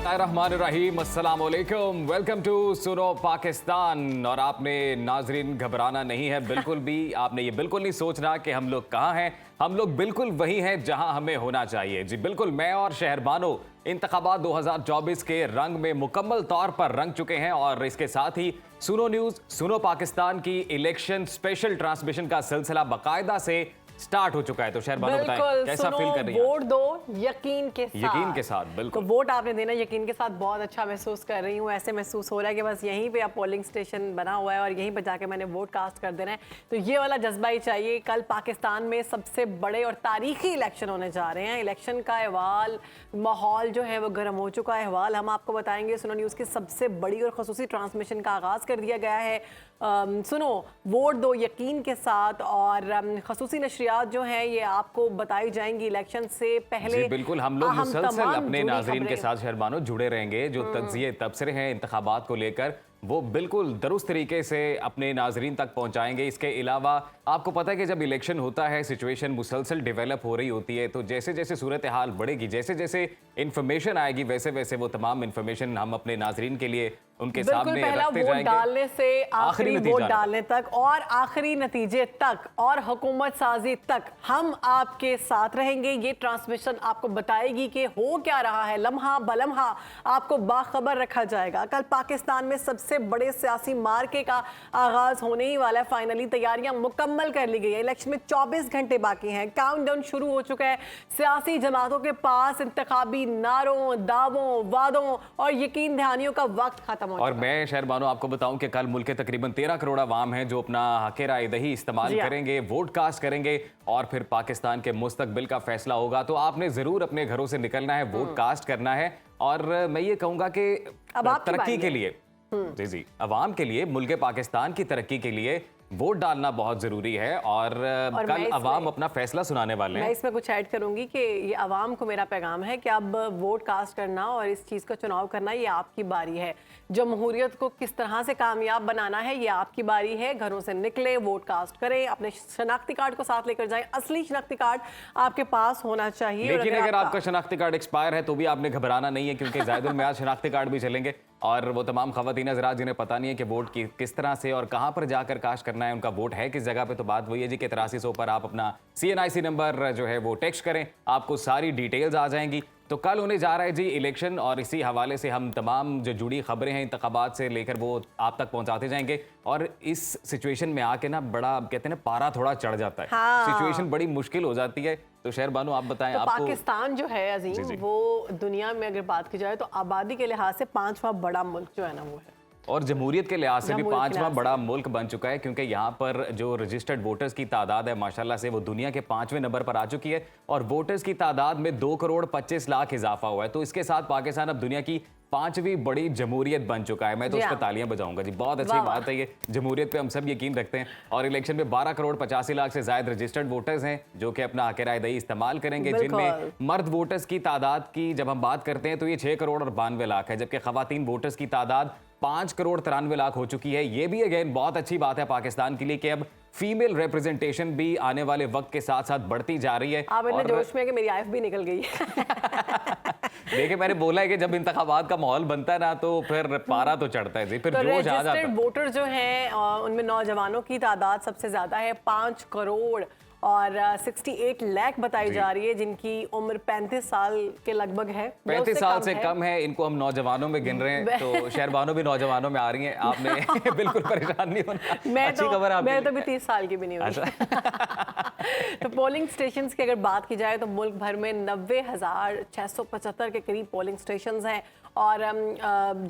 बिस्मिल्लाहिर्रहमानिर्रहीम, अस्सलाम वालेकुम, वेलकम टू सुनो पाकिस्तान। और आपने नाजरीन घबराना नहीं है बिल्कुल भी। आपने ये बिल्कुल नहीं सोचना कि हम लोग कहाँ हैं। हम लोग बिल्कुल वही हैं जहां हमें होना चाहिए। जी बिल्कुल, मैं और शहरबानो इंतखाबात 2024 के रंग में मुकम्मल तौर पर रंग चुके हैं। और इसके साथ ही सुनो न्यूज़, सुनो पाकिस्तान की इलेक्शन स्पेशल ट्रांसमिशन का सिलसिला बाकायदा से स्टार्ट हो चुका है। तो शहरबानो बताएं कैसा फील कर रही हैं? वोट दो यकीन के साथ। यकीन के साथ, बिल्कुल। तो वोट आपने देना यकीन के साथ। बहुत अच्छा महसूस कर रही हूँ। ऐसे महसूस हो रहा है कि बस यहीं पे अब पोलिंग स्टेशन बना हुआ है और यहीं पे जाके मैंने वोट कास्ट कर देना है। तो ये वाला जज्बा ही चाहिए। कल पाकिस्तान में सबसे बड़े और तारीखी इलेक्शन होने जा रहे हैं। इलेक्शन का अहवाल, माहौल जो है वो गर्म हो चुका है। अहवाल हम आपको बताएंगे। सुनो न्यूज़ की सबसे बड़ी और खसूसी ट्रांसमिशन का आगाज़ कर दिया गया है। सुनो वोट दो यकीन के साथ। और खसूसी नशरियात जो हैं ये आपको बताई जाएंगी इलेक्शन से पहले। बिल्कुल, हम लोग मुसलसल अपने नाजरीन के साथ शहरबानो जुड़े रहेंगे। जो तज्जिए तबसरे हैं इंतखाबात को लेकर वो बिल्कुल दुरुस्त तरीके से अपने नाजरीन तक पहुंचाएंगे। इसके अलावा आपको पता है कि जब इलेक्शन होता है सिचुएशन मुसलसल डेवलप हो रही होती है। तो जैसे जैसे सूरत हाल बढ़ेगी, जैसे जैसे इंफॉर्मेशन आएगी, वैसे वैसे वो तमाम इंफॉर्मेशन हम अपने नाजरीन के लिए उनके सामने रखते जाएंगे। डालने से आखिरी वोट डालने तक और आखिरी नतीजे तक और हुकूमत साजी तक हम आपके साथ रहेंगे। ये ट्रांसमिशन आपको बताएगी कि हो क्या रहा है। लम्हा बलम्हा आपको बाखबर रखा जाएगा। कल पाकिस्तान में सबसे बड़े सियासी मार्के का आगाज होने ही वाला है। फाइनली तैयारियां मुकम्मल कर ली गई है। इलेक्शन में 24 घंटे बाकी हैं। काउंटडाउन शुरू हो चुका है। सियासी जमातों के पास इंतखाबी नारों, दावों, वादों और यकीन दहानियों का वक्त खत्म। और मैं शहरबानो आपको बताऊं कि कल मुल्क के तकरीबन 13 करोड़ अवाम हैं जो अपना हक़ राय दही इस्तेमाल करेंगे, वोट कास्ट करेंगे और फिर पाकिस्तान के मुस्तकबिल का फैसला होगा। तो आपने जरूर अपने घरों से निकलना है, वोट कास्ट करना है। और मैं ये कहूंगा कि तरक्की के लिए, जी अवाम के लिए, मुल्क पाकिस्तान की तरक्की के लिए वोट डालना बहुत जरूरी है। और कल अवाम अपना फैसला सुनाने वाले हैं। मैं इसमें कुछ ऐड करूंगी कि ये अवाम को मेरा पैगाम है कि अब वोट कास्ट करना और इस चीज़ का चुनाव करना ये आपकी बारी है। जमहूरियत को किस तरह से कामयाब बनाना है ये आपकी बारी है। घरों से निकले, वोट कास्ट करें, अपने शनाख्ती कार्ड को साथ लेकर जाएं। असली शनाख्ती कार्ड आपके पास होना चाहिए। लेकिन अगर आपका शनाख्ती कार्ड एक्सपायर है तो भी आपने घबराना नहीं है, क्योंकि जायदुल मियाद शनाख्ती कार्ड भी चलेंगे। और वो तमाम खवातीन हज़रात जिन्हें पता नहीं है कि वोट किस तरह से और कहां पर जाकर कास्ट करना है, उनका वोट है किस जगह पे, तो बात वही है जी कि 8300 पर आप अपना CNIC नंबर जो है वो टेक्स्ट करें, आपको सारी डिटेल्स आ जाएंगी। तो कल होने जा रहा है जी इलेक्शन और इसी हवाले से हम तमाम जो जुड़ी खबरें हैं इंतखाबात से लेकर वो आप तक पहुंचाते जाएंगे। और इस सिचुएशन में आके ना बड़ा कहते हैं ना पारा थोड़ा चढ़ जाता है। सिचुएशन बड़ी मुश्किल हो जाती है। तो शहरबानो आप बताएं। तो आपको पाकिस्तान जो है अजीम, वो दुनिया में अगर बात की जाए तो आबादी के लिहाज से 5वां बड़ा मुल्क जो है ना वो है। और जमहूरियत के लिहाज से भी 5वां बड़ा मुल्क बन चुका है, क्योंकि यहाँ पर जो रजिस्टर्ड वोटर्स की तादाद है माशाल्लाह से वो दुनिया के 5वें नंबर पर आ चुकी है। और वोटर्स की तादाद में 2 करोड़ 25 लाख इजाफा हुआ है। तो इसके साथ पाकिस्तान अब दुनिया की 5वीं बड़ी जमहूरियत बन चुका है। मैं तो उस पर तालियां बजाऊंगा जी, बहुत अच्छी बात है ये। जमहूरियत पे हम सब यकीन रखते हैं। और इलेक्शन में 12 करोड़ 85 लाख से ज्यादा रजिस्टर्ड वोटर्स हैं जो कि अपना हक़ राय दही इस्तेमाल करेंगे, जिनमें मर्द वोटर्स की तादाद की जब हम बात करते हैं तो ये 6 करोड़ और 92 लाख है, जबकि खवातीन वोटर्स की तादाद 5 करोड़ 93 लाख हो चुकी है। ये भी अगेन बहुत अच्छी बात है पाकिस्तान के लिए कि अब फीमेल रिप्रेजेंटेशन भी आने वाले वक्त के साथ साथ बढ़ती जा रही है। आप इतने जोश में कि मेरी आइफ भी निकल गई देखिए, मैंने बोला है कि जब इंतखाबात का माहौल बनता है ना तो फिर पारा तो चढ़ता है जी, फिर जोश आ जाता है। वोटर जो हैं उनमें नौजवानों की तादाद सबसे ज्यादा है, 5 करोड़ और 68 लाख बताई जा रही है, जिनकी उम्र 35 साल के लगभग है। 35 साल से कम है। इनको हम नौजवानों में गिन रहे हैं, तो शहरबानो भी नौजवानों में आ रही हैं। आपने बिल्कुल परेशान नहीं होना। मैं तो भी 30 साल की भी नहीं हुई। तो पोलिंग स्टेशन की अगर बात की जाए तो मुल्क भर में 90,675 के करीब पोलिंग स्टेशन हैं। और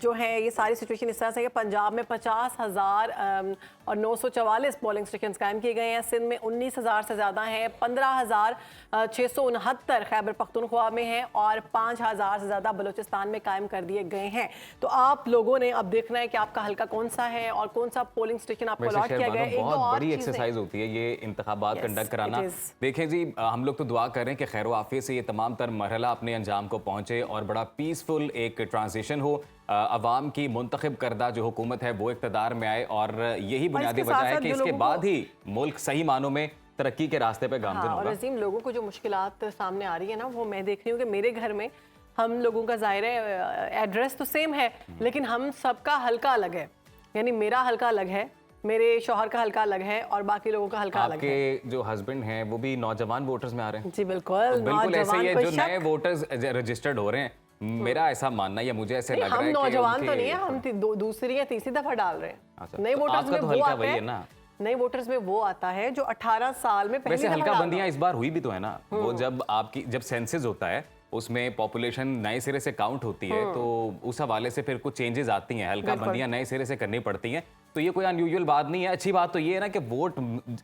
जो है ये सारी सिचुएशन इस तरह से है कि पंजाब में 50,944 पोलिंग स्टेशन कायम किए गए हैं। सिंध में 19,000 से ज़्यादा हैं। 15,669 खैबर पख्तूनख्वा में हैं और 5,000 से ज़्यादा बलूचिस्तान में कायम कर दिए गए हैं। तो आप लोगों ने अब देखना है कि आपका हल्का कौन सा है और कौन सा पोलिंग स्टेशन आपको अलॉट किया गया है। बहुत बड़ी एक्सरसाइज होती है ये इंतखाबात कंडक्ट कराना। देखें जी, हम लोग तो दुआ कर रहे हैं कि खैर आफियत से ये तमाम तर मरहला अपने अंजाम को पहुंचे और बड़ा पीसफुल एक ट्रांजिशन हो। अवाम की मुंतखब करदा जो हुकूमत है वो इक़्तिदार में आए और यही बुनियादी वजह है कि इसके बाद ही मुल्क सही मानों में तरक्की के रास्ते पे गामज़न होगा। और अजीम, लोगों को जो मुश्किलात सामने आ रही है ना, वो मैं देख रही हूँ कि मेरे घर में हम लोगों का ज़ाहिर है एड्रेस तो सेम है, लेकिन हम सबका हल्का अलग है। यानी मेरा हल्का अलग है, मेरे शौहर का हल्का अलग है और बाकी लोगों का हल्का अलग है। आपके जो हस्बैंड हैं वो भी नौजवान वोटर्स में आ रहे हैं? जी बिल्कुल, बिल्कुल ऐसे ही है, कोई जो शक? नए वोटर्स रजिस्टर्ड हो रहे हैं, मेरा ऐसा मानना है, मुझे ऐसे लग रहा हम है कि नौजवान तो नहीं है, हम दूसरी या तीसरी दफा डाल रहे अच्छा, हैं। नए तो वोटर्स आपका में तो वो हल्का आता वही है है ना। नए वोटर्स में वो आता है जो 18 साल में पहली वैसे दफा हल्का डाल बंदियां इस बार हुई भी तो है ना, वो जब सेंसस होता है उसमें पॉपुलेशन नए सिरे से काउंट होती है, तो उस हवाले से फिर कुछ चेंजेस आती हैं, हल्का बंदियां नए सिरे से करनी पड़ती हैं। तो ये कोई अनयूजुअल बात नहीं है। अच्छी बात तो ये है ना कि वोट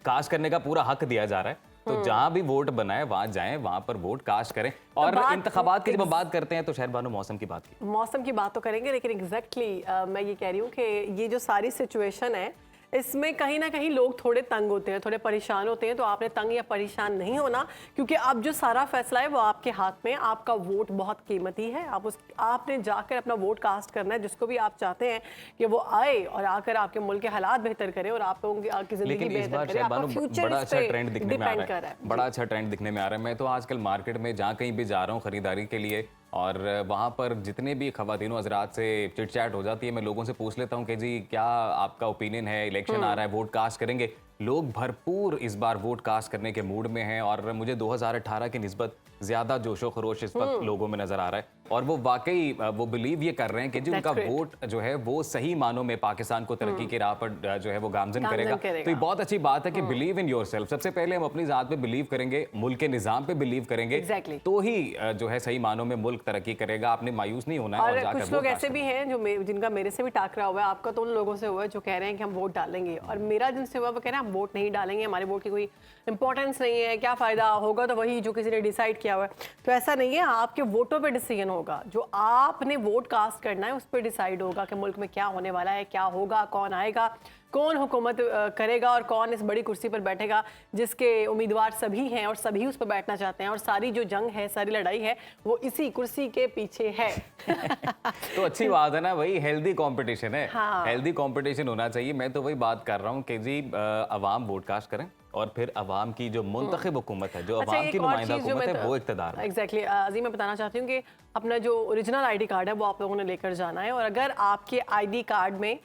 कास्ट करने का पूरा हक दिया जा रहा है, तो जहां भी वोट बनाए वहां जाएं, वहां पर वोट कास्ट करें। और इंतखाबात की जब हम बात करते हैं तो शहर बानो मौसम की बात की, मौसम की बात तो करेंगे, लेकिन एग्जैक्टली मैं ये कह रही हूँ कि ये जो सारी सिचुएशन है इसमें कहीं ना कहीं लोग थोड़े तंग होते हैं, थोड़े परेशान होते हैं। तो आपने तंग या परेशान नहीं होना, क्योंकि अब जो सारा फैसला है वो आपके हाथ में। आपका वोट बहुत कीमती है, आपने जाकर अपना वोट कास्ट करना है, जिसको भी आप चाहते हैं कि वो आए और आकर आपके मुल्क के हालात बेहतर करे और आप लोगों की जिंदगी बेहतर करे। आपका फ्यूचर बड़ा अच्छा ट्रेंड दिखने में आ डिपेंड रहा कर है, रहा है। बड़ा अच्छा ट्रेंड दिखने में आ रहा है। मैं तो आजकल मार्केट में जहाँ कहीं भी जा रहा हूँ खरीदारी के लिए, और वहाँ पर जितने भी ख़वातीन हज़रात से चिट चैट हो जाती है, मैं लोगों से पूछ लेता हूँ कि जी क्या आपका ओपिनियन है, इलेक्शन आ रहा है, वोट कास्ट करेंगे। लोग भरपूर इस बार वोट कास्ट करने के मूड में हैं, और मुझे 2018 की निस्बत ज़्यादा जोशो खरोश इस वक्त लोगों में नज़र आ रहा है। और वो वाकई वो बिलीव ये कर रहे हैं कि जी उनका वोट जो है वो सही मानों में पाकिस्तान को तरक्की की राह पर जो है वो गामजन करेगा। तो ये बहुत अच्छी बात है कि बिलीव इन योरसेल्फ। सबसे पहले हम अपनी ज़ात पे बिलीव करेंगे, मुल्क के निज़ाम पे बिलीव करेंगे, तो ही जो है सही मानों में मुल्क तरक्की करेगा। आपने मायूस नहीं होना है। और कुछ लोग ऐसे भी हैं जो जिनका मेरे से भी टाकरा हुआ है, आपका तो उन लोगों से हुआ है जो कह रहे हैं कि हम वोट डालेंगे, और मेरा जिनसे हुआ वो कह रहे हैं हम वोट नहीं डालेंगे, हमारे वोट की कोई इंपॉर्टेंस नहीं है, क्या फ़ायदा होगा तो वही जो किसी ने डिसाइड किया हुआ है। तो ऐसा नहीं है, आपके वोटों पे डिसीजन होगा, जो आपने वोट कास्ट करना है उस पर डिसाइड होगा कि मुल्क में क्या होने वाला है, क्या होगा, कौन आएगा, कौन हुकूमत करेगा और कौन इस बड़ी कुर्सी पर बैठेगा, जिसके उम्मीदवार सभी हैं और सभी उस पर बैठना चाहते हैं। और सारी जो जंग है, सारी लड़ाई है, वो इसी कुर्सी के पीछे है। तो अच्छी बात है ना, वही हेल्दी कंपटीशन है। हाँ। हेल्दी कंपटीशन होना चाहिए। मैं तो वही बात कर रहा हूँ कि जी अवाम वोट कास्ट करें, और फिर अवाम की जो मुंतखब हुकूमत है, जो अवाम की नुमाइंदा हुकूमत है, वो इक़्तिदार में। एग्जैक्टली अजीम, मैं बताना चाहती हूँ कि अपना जो ओरिजिनल आईडी कार्ड है वो आप लोगों ने लेकर जाना है। और अगर आपके आईडी कार्ड में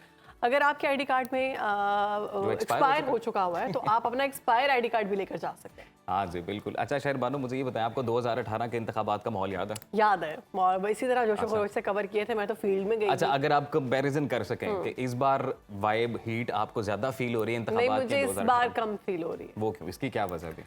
एक्सपायर हो चुका हुआ है तो आप अपना एक्सपायर आईडी कार्ड भी लेकर जा सकते हैं। हाँ जी बिल्कुल। अच्छा शहर बानो, मुझे ये बताएं, आपको 2018 के इंतखाबात का माहौल याद है? याद है, और इसी तरह जोशो खरोश से कवर किए थे, मैं तो फील्ड में गई। अच्छा, अगर आप कंपैरिजन कर सकें कि इस बार वाइब हीट आपको ज्यादा फील हो रही है इंतखाबात नहीं, मुझे के? इस बार कम फील हो रही है। वो क्यों, इसकी क्या वजह थी?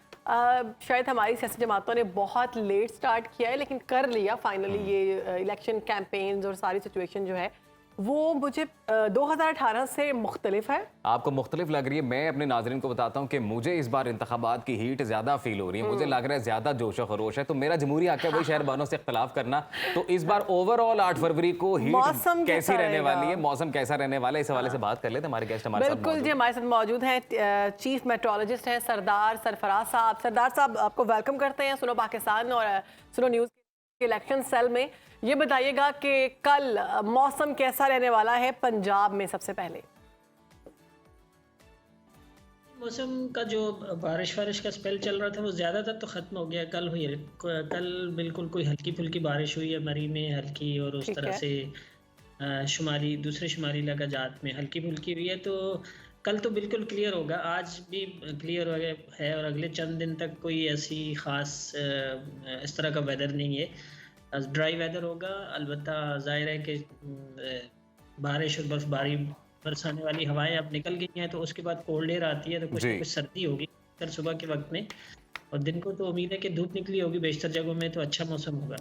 शायद हमारी सियासी जमातों ने बहुत लेट स्टार्ट किया है, लेकिन कर लिया फाइनली। ये इलेक्शन कैंपेन्स और सारी सिचुएशन जो है वो मुझे 2018 से मुख्तलिफ है। आपको मुख्तलिफ लग रही है। मैं अपने नाज़रीन को बताता हूँ कि मुझे इस बार इंतखाबात की हीट ज़्यादा फील हो रही है। मुझे लग रहा है ज़्यादा जोशो खरोश है। तो मेरा जमहूरी हक है वही शहर बानों से इख्तलाफ करना। तो इस बार ओवरऑल 8 फरवरी को हीट कैसी रहने वाली है, मौसम कैसा रहने वाला है, इस हवाले से बात कर लेते हैं। हमारे गेस्ट हमारे साथ बिल्कुल जी, हमारे साथ मौजूद हैं चीफ मेट्रोलॉजिस्ट हैं सरदार सरफराज साहब। सरदार साहब, आपको वेलकम करते हैं सुनो पाकिस्तान और सुनो न्यूज़ के इलेक्शन सेल में। ये बताइएगा कि कल मौसम कैसा रहने वाला है पंजाब में? सबसे पहले मौसम का जो बारिश का स्पेल चल रहा था वो ज़्यादातर तो ख़त्म हो गया। कल बिल्कुल कोई हल्की फुल्की बारिश हुई है मरी में, हल्की, और उस तरह से दूसरे शुमारी इलाकाजात में हल्की फुल्की हुई है। तो कल तो बिल्कुल क्लियर होगा, आज भी क्लियर है, और अगले चंद दिन तक कोई ऐसी ख़ास इस तरह का वेदर नहीं है। ड्राई वेदर होगा। अलबत्ता ज़ाहिर है कि बारिश और बर्फबारी बरसाने वाली हवाएं अब निकल गई हैं, तो उसके बाद कोल्ड एयर आती है, तो कुछ ना कुछ सर्दी होगी कल सुबह के वक्त में, और दिन को तो उम्मीद है कि धूप निकली होगी बेशतर जगहों में, तो अच्छा मौसम होगा।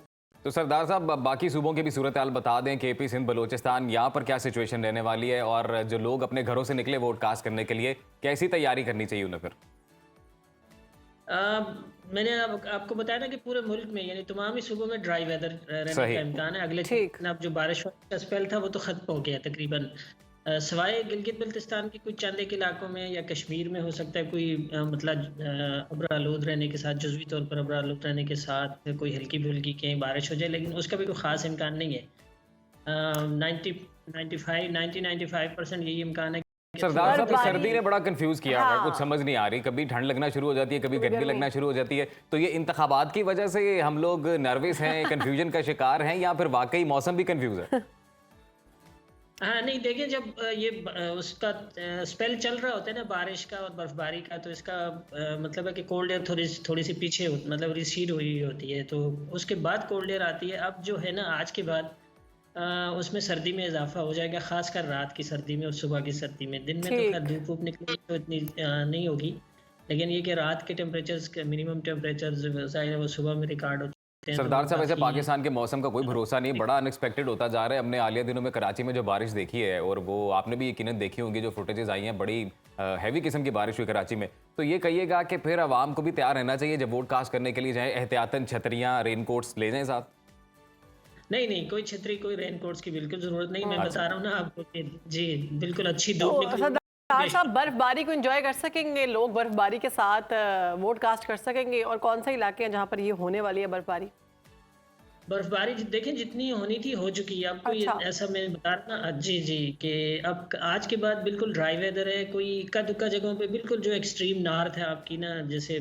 तो सरदार साहब, बाकी सूबों की भी सूरत हाल बता दें कि AP, सिंध, बलोचिस्तान, यहाँ पर क्या सिचुएशन रहने वाली है, और जो लोग अपने घरों से निकले वोट कास्ट करने के लिए कैसी तैयारी करनी चाहिए उन्हें? फिर मैंने आपको बताया ना कि पूरे मुल्क में यानी तमाम ही सूबों में ड्राई वेदर रहने का इम्कान है। अगले अब जो बारिश का स्पेल था वो तो ख़त्म हो गया तकरीबन, सवाए गिलगित बल्तिस्तान के कुछ चंद एक इलाकों में या कश्मीर में हो सकता है कोई मतलब अब्र आलूद रहने के साथ, जुज़वी तौर पर अब्र आलूद रहने के साथ कोई हल्की फुल्की कहीं बारिश हो जाए, लेकिन उसका भी कोई ख़ास इम्कान नहीं है। 90-95% यही इम्कान है सरदार साहब, बर्फबारी- सर्दी ने बड़ा कंफ्यूज किया हुआ है, हाँ। कुछ समझ नहीं आ रही, कभी ठंड लगना शुरू हो जाती है, कभी गर्मी लगना शुरू हो जाती है। तो ये इंतखाबात की वजह से हम लोग नर्वस हैं, कंफ्यूजन का शिकार हैं, या फिर वाकई मौसम भी कंफ्यूज है? हाँ नहीं, देखिए जब उसका स्पेल चल रहा होता है ना बारिश का और बर्फबारी का, तो इसका मतलब है कि कोल्ड एयर थोड़ी सी पीछे मतलब रिसीड हुई होती है, तो उसके बाद कोल्ड एयर आती है। अब जो है ना आज के बाद उसमें सर्दी में इजाफा हो जाएगा, खासकर रात की सर्दी में और सुबह की सर्दी में। दिन में तो खैर धूप वूप निकलेगी तो इतनी नहीं होगी, लेकिन ये कि रात के टेम्परेचर्स के मिनिमम टेम्परेचर्स जाहिर है वो सुबह में रिकॉर्ड होते हैं। सरदार साहब, वैसे काफी- पाकिस्तान के मौसम का कोई भरोसा नहीं, बड़ा अनएक्सपेक्टेड होता जा रहा है। हमने हालिया दिनों में कराची में जो बारिश देखी है, और वो आपने भी यकीनन देखी होंगी, जो फुटेजेस आई हैं, बड़ी हैवी किस्म की बारिश हुई कराची में। तो ये कहिएगा कि फिर आवाम को भी तैयार रहना चाहिए जब वोट कास्ट करने के लिए जाए, एहतियातन छतरियाँ, रेनकोट्स ले जाएं साथ? नहीं, कोई छतरी कोई रेनकोट्स की बिल्कुल जरूरत नहीं। मैं बता रहा हूँ ना आपको कि जी बिल्कुल अच्छी तो धूप निकली। सरदार साहब, बर्फबारी को एंजॉय कर सकेंगे लोग, बर्फबारी के साथ वोट कास्ट कर सकेंगे? और कौन से इलाके हैं जहां पर ये होने वाली है बर्फबारी? बर्फबारी देखें जितनी होनी थी हो चुकी है। आपको ये अच्छा। ऐसा मैं बता रहा ना, जी कि अब आज के बाद बिल्कुल ड्राई वेदर है। कोई इक्का दुक्का जगहों पे बिल्कुल जो एक्सट्रीम नॉर्थ है आपकी ना, जैसे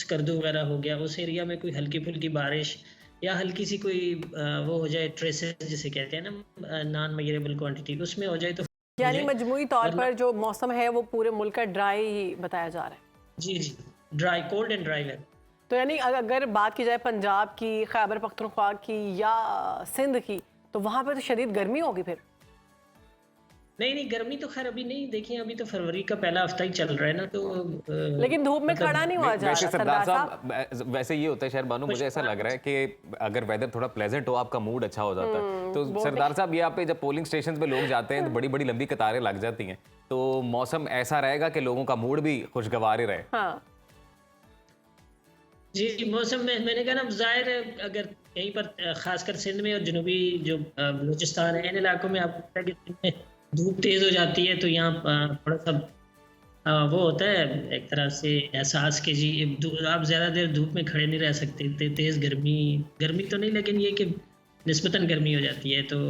स्कर्दू वगैरह हो गया, उस एरिया में कोई हल्की फुल्की बारिश या हल्की सी कोई वो हो जाए, ट्रेसेस जिसे कहते हैं ना, नॉन मेजरेबल क्वांटिटी, उसमें हो जाए तो यानी मजमूई तौर पर जो मौसम है वो पूरे मुल्क का ड्राई ही बताया जा रहा है। जी dry, cold and dry weather. तो यानी अगर बात की जाए पंजाब की, खैबर पख्तूनख्वा की या सिंध की, तो वहां पे तो शदीद गर्मी होगी फिर। नहीं गर्मी तो खैर अभी नहीं, देखिए अभी तो फरवरी का पहला हफ्ता ही चल रहा है ना, तो लेकिन धूप में खड़ा नहीं हुआ जा वैसे रहा सरदार सरदार साहब। साहब, वैसे ये होता है शहर बानू, मुझे ऐसा लग रहा है कि अगर वेदर थोड़ा प्लेजेंट हो, आपका मूड अच्छा हो जाता है। तो सरदार साहब, ये आप पे जब पोलिंग स्टेशन पे लोग जाते हैं तो बड़ी बड़ी लंबी कतारें लग जाती हैं, तो मौसम ऐसा रहेगा कि लोगों का मूड भी खुशगवार ही रहे। हाँ। जी मौसम में मैंने कहा ना, जाहिर है अगर कहीं पर खासकर सिंध में और जनूबी जो बलूचिस्तान है, इन इलाकों में आपको पता है कि दिन में धूप तेज हो जाती है, तो यहाँ थोड़ा सा वो होता है एक तरह से एहसास कि जी आप ज़्यादा देर धूप में खड़े नहीं रह सकते, तेज़ गर्मी तो नहीं, लेकिन ये कि निस्बतन गर्मी हो जाती है। तो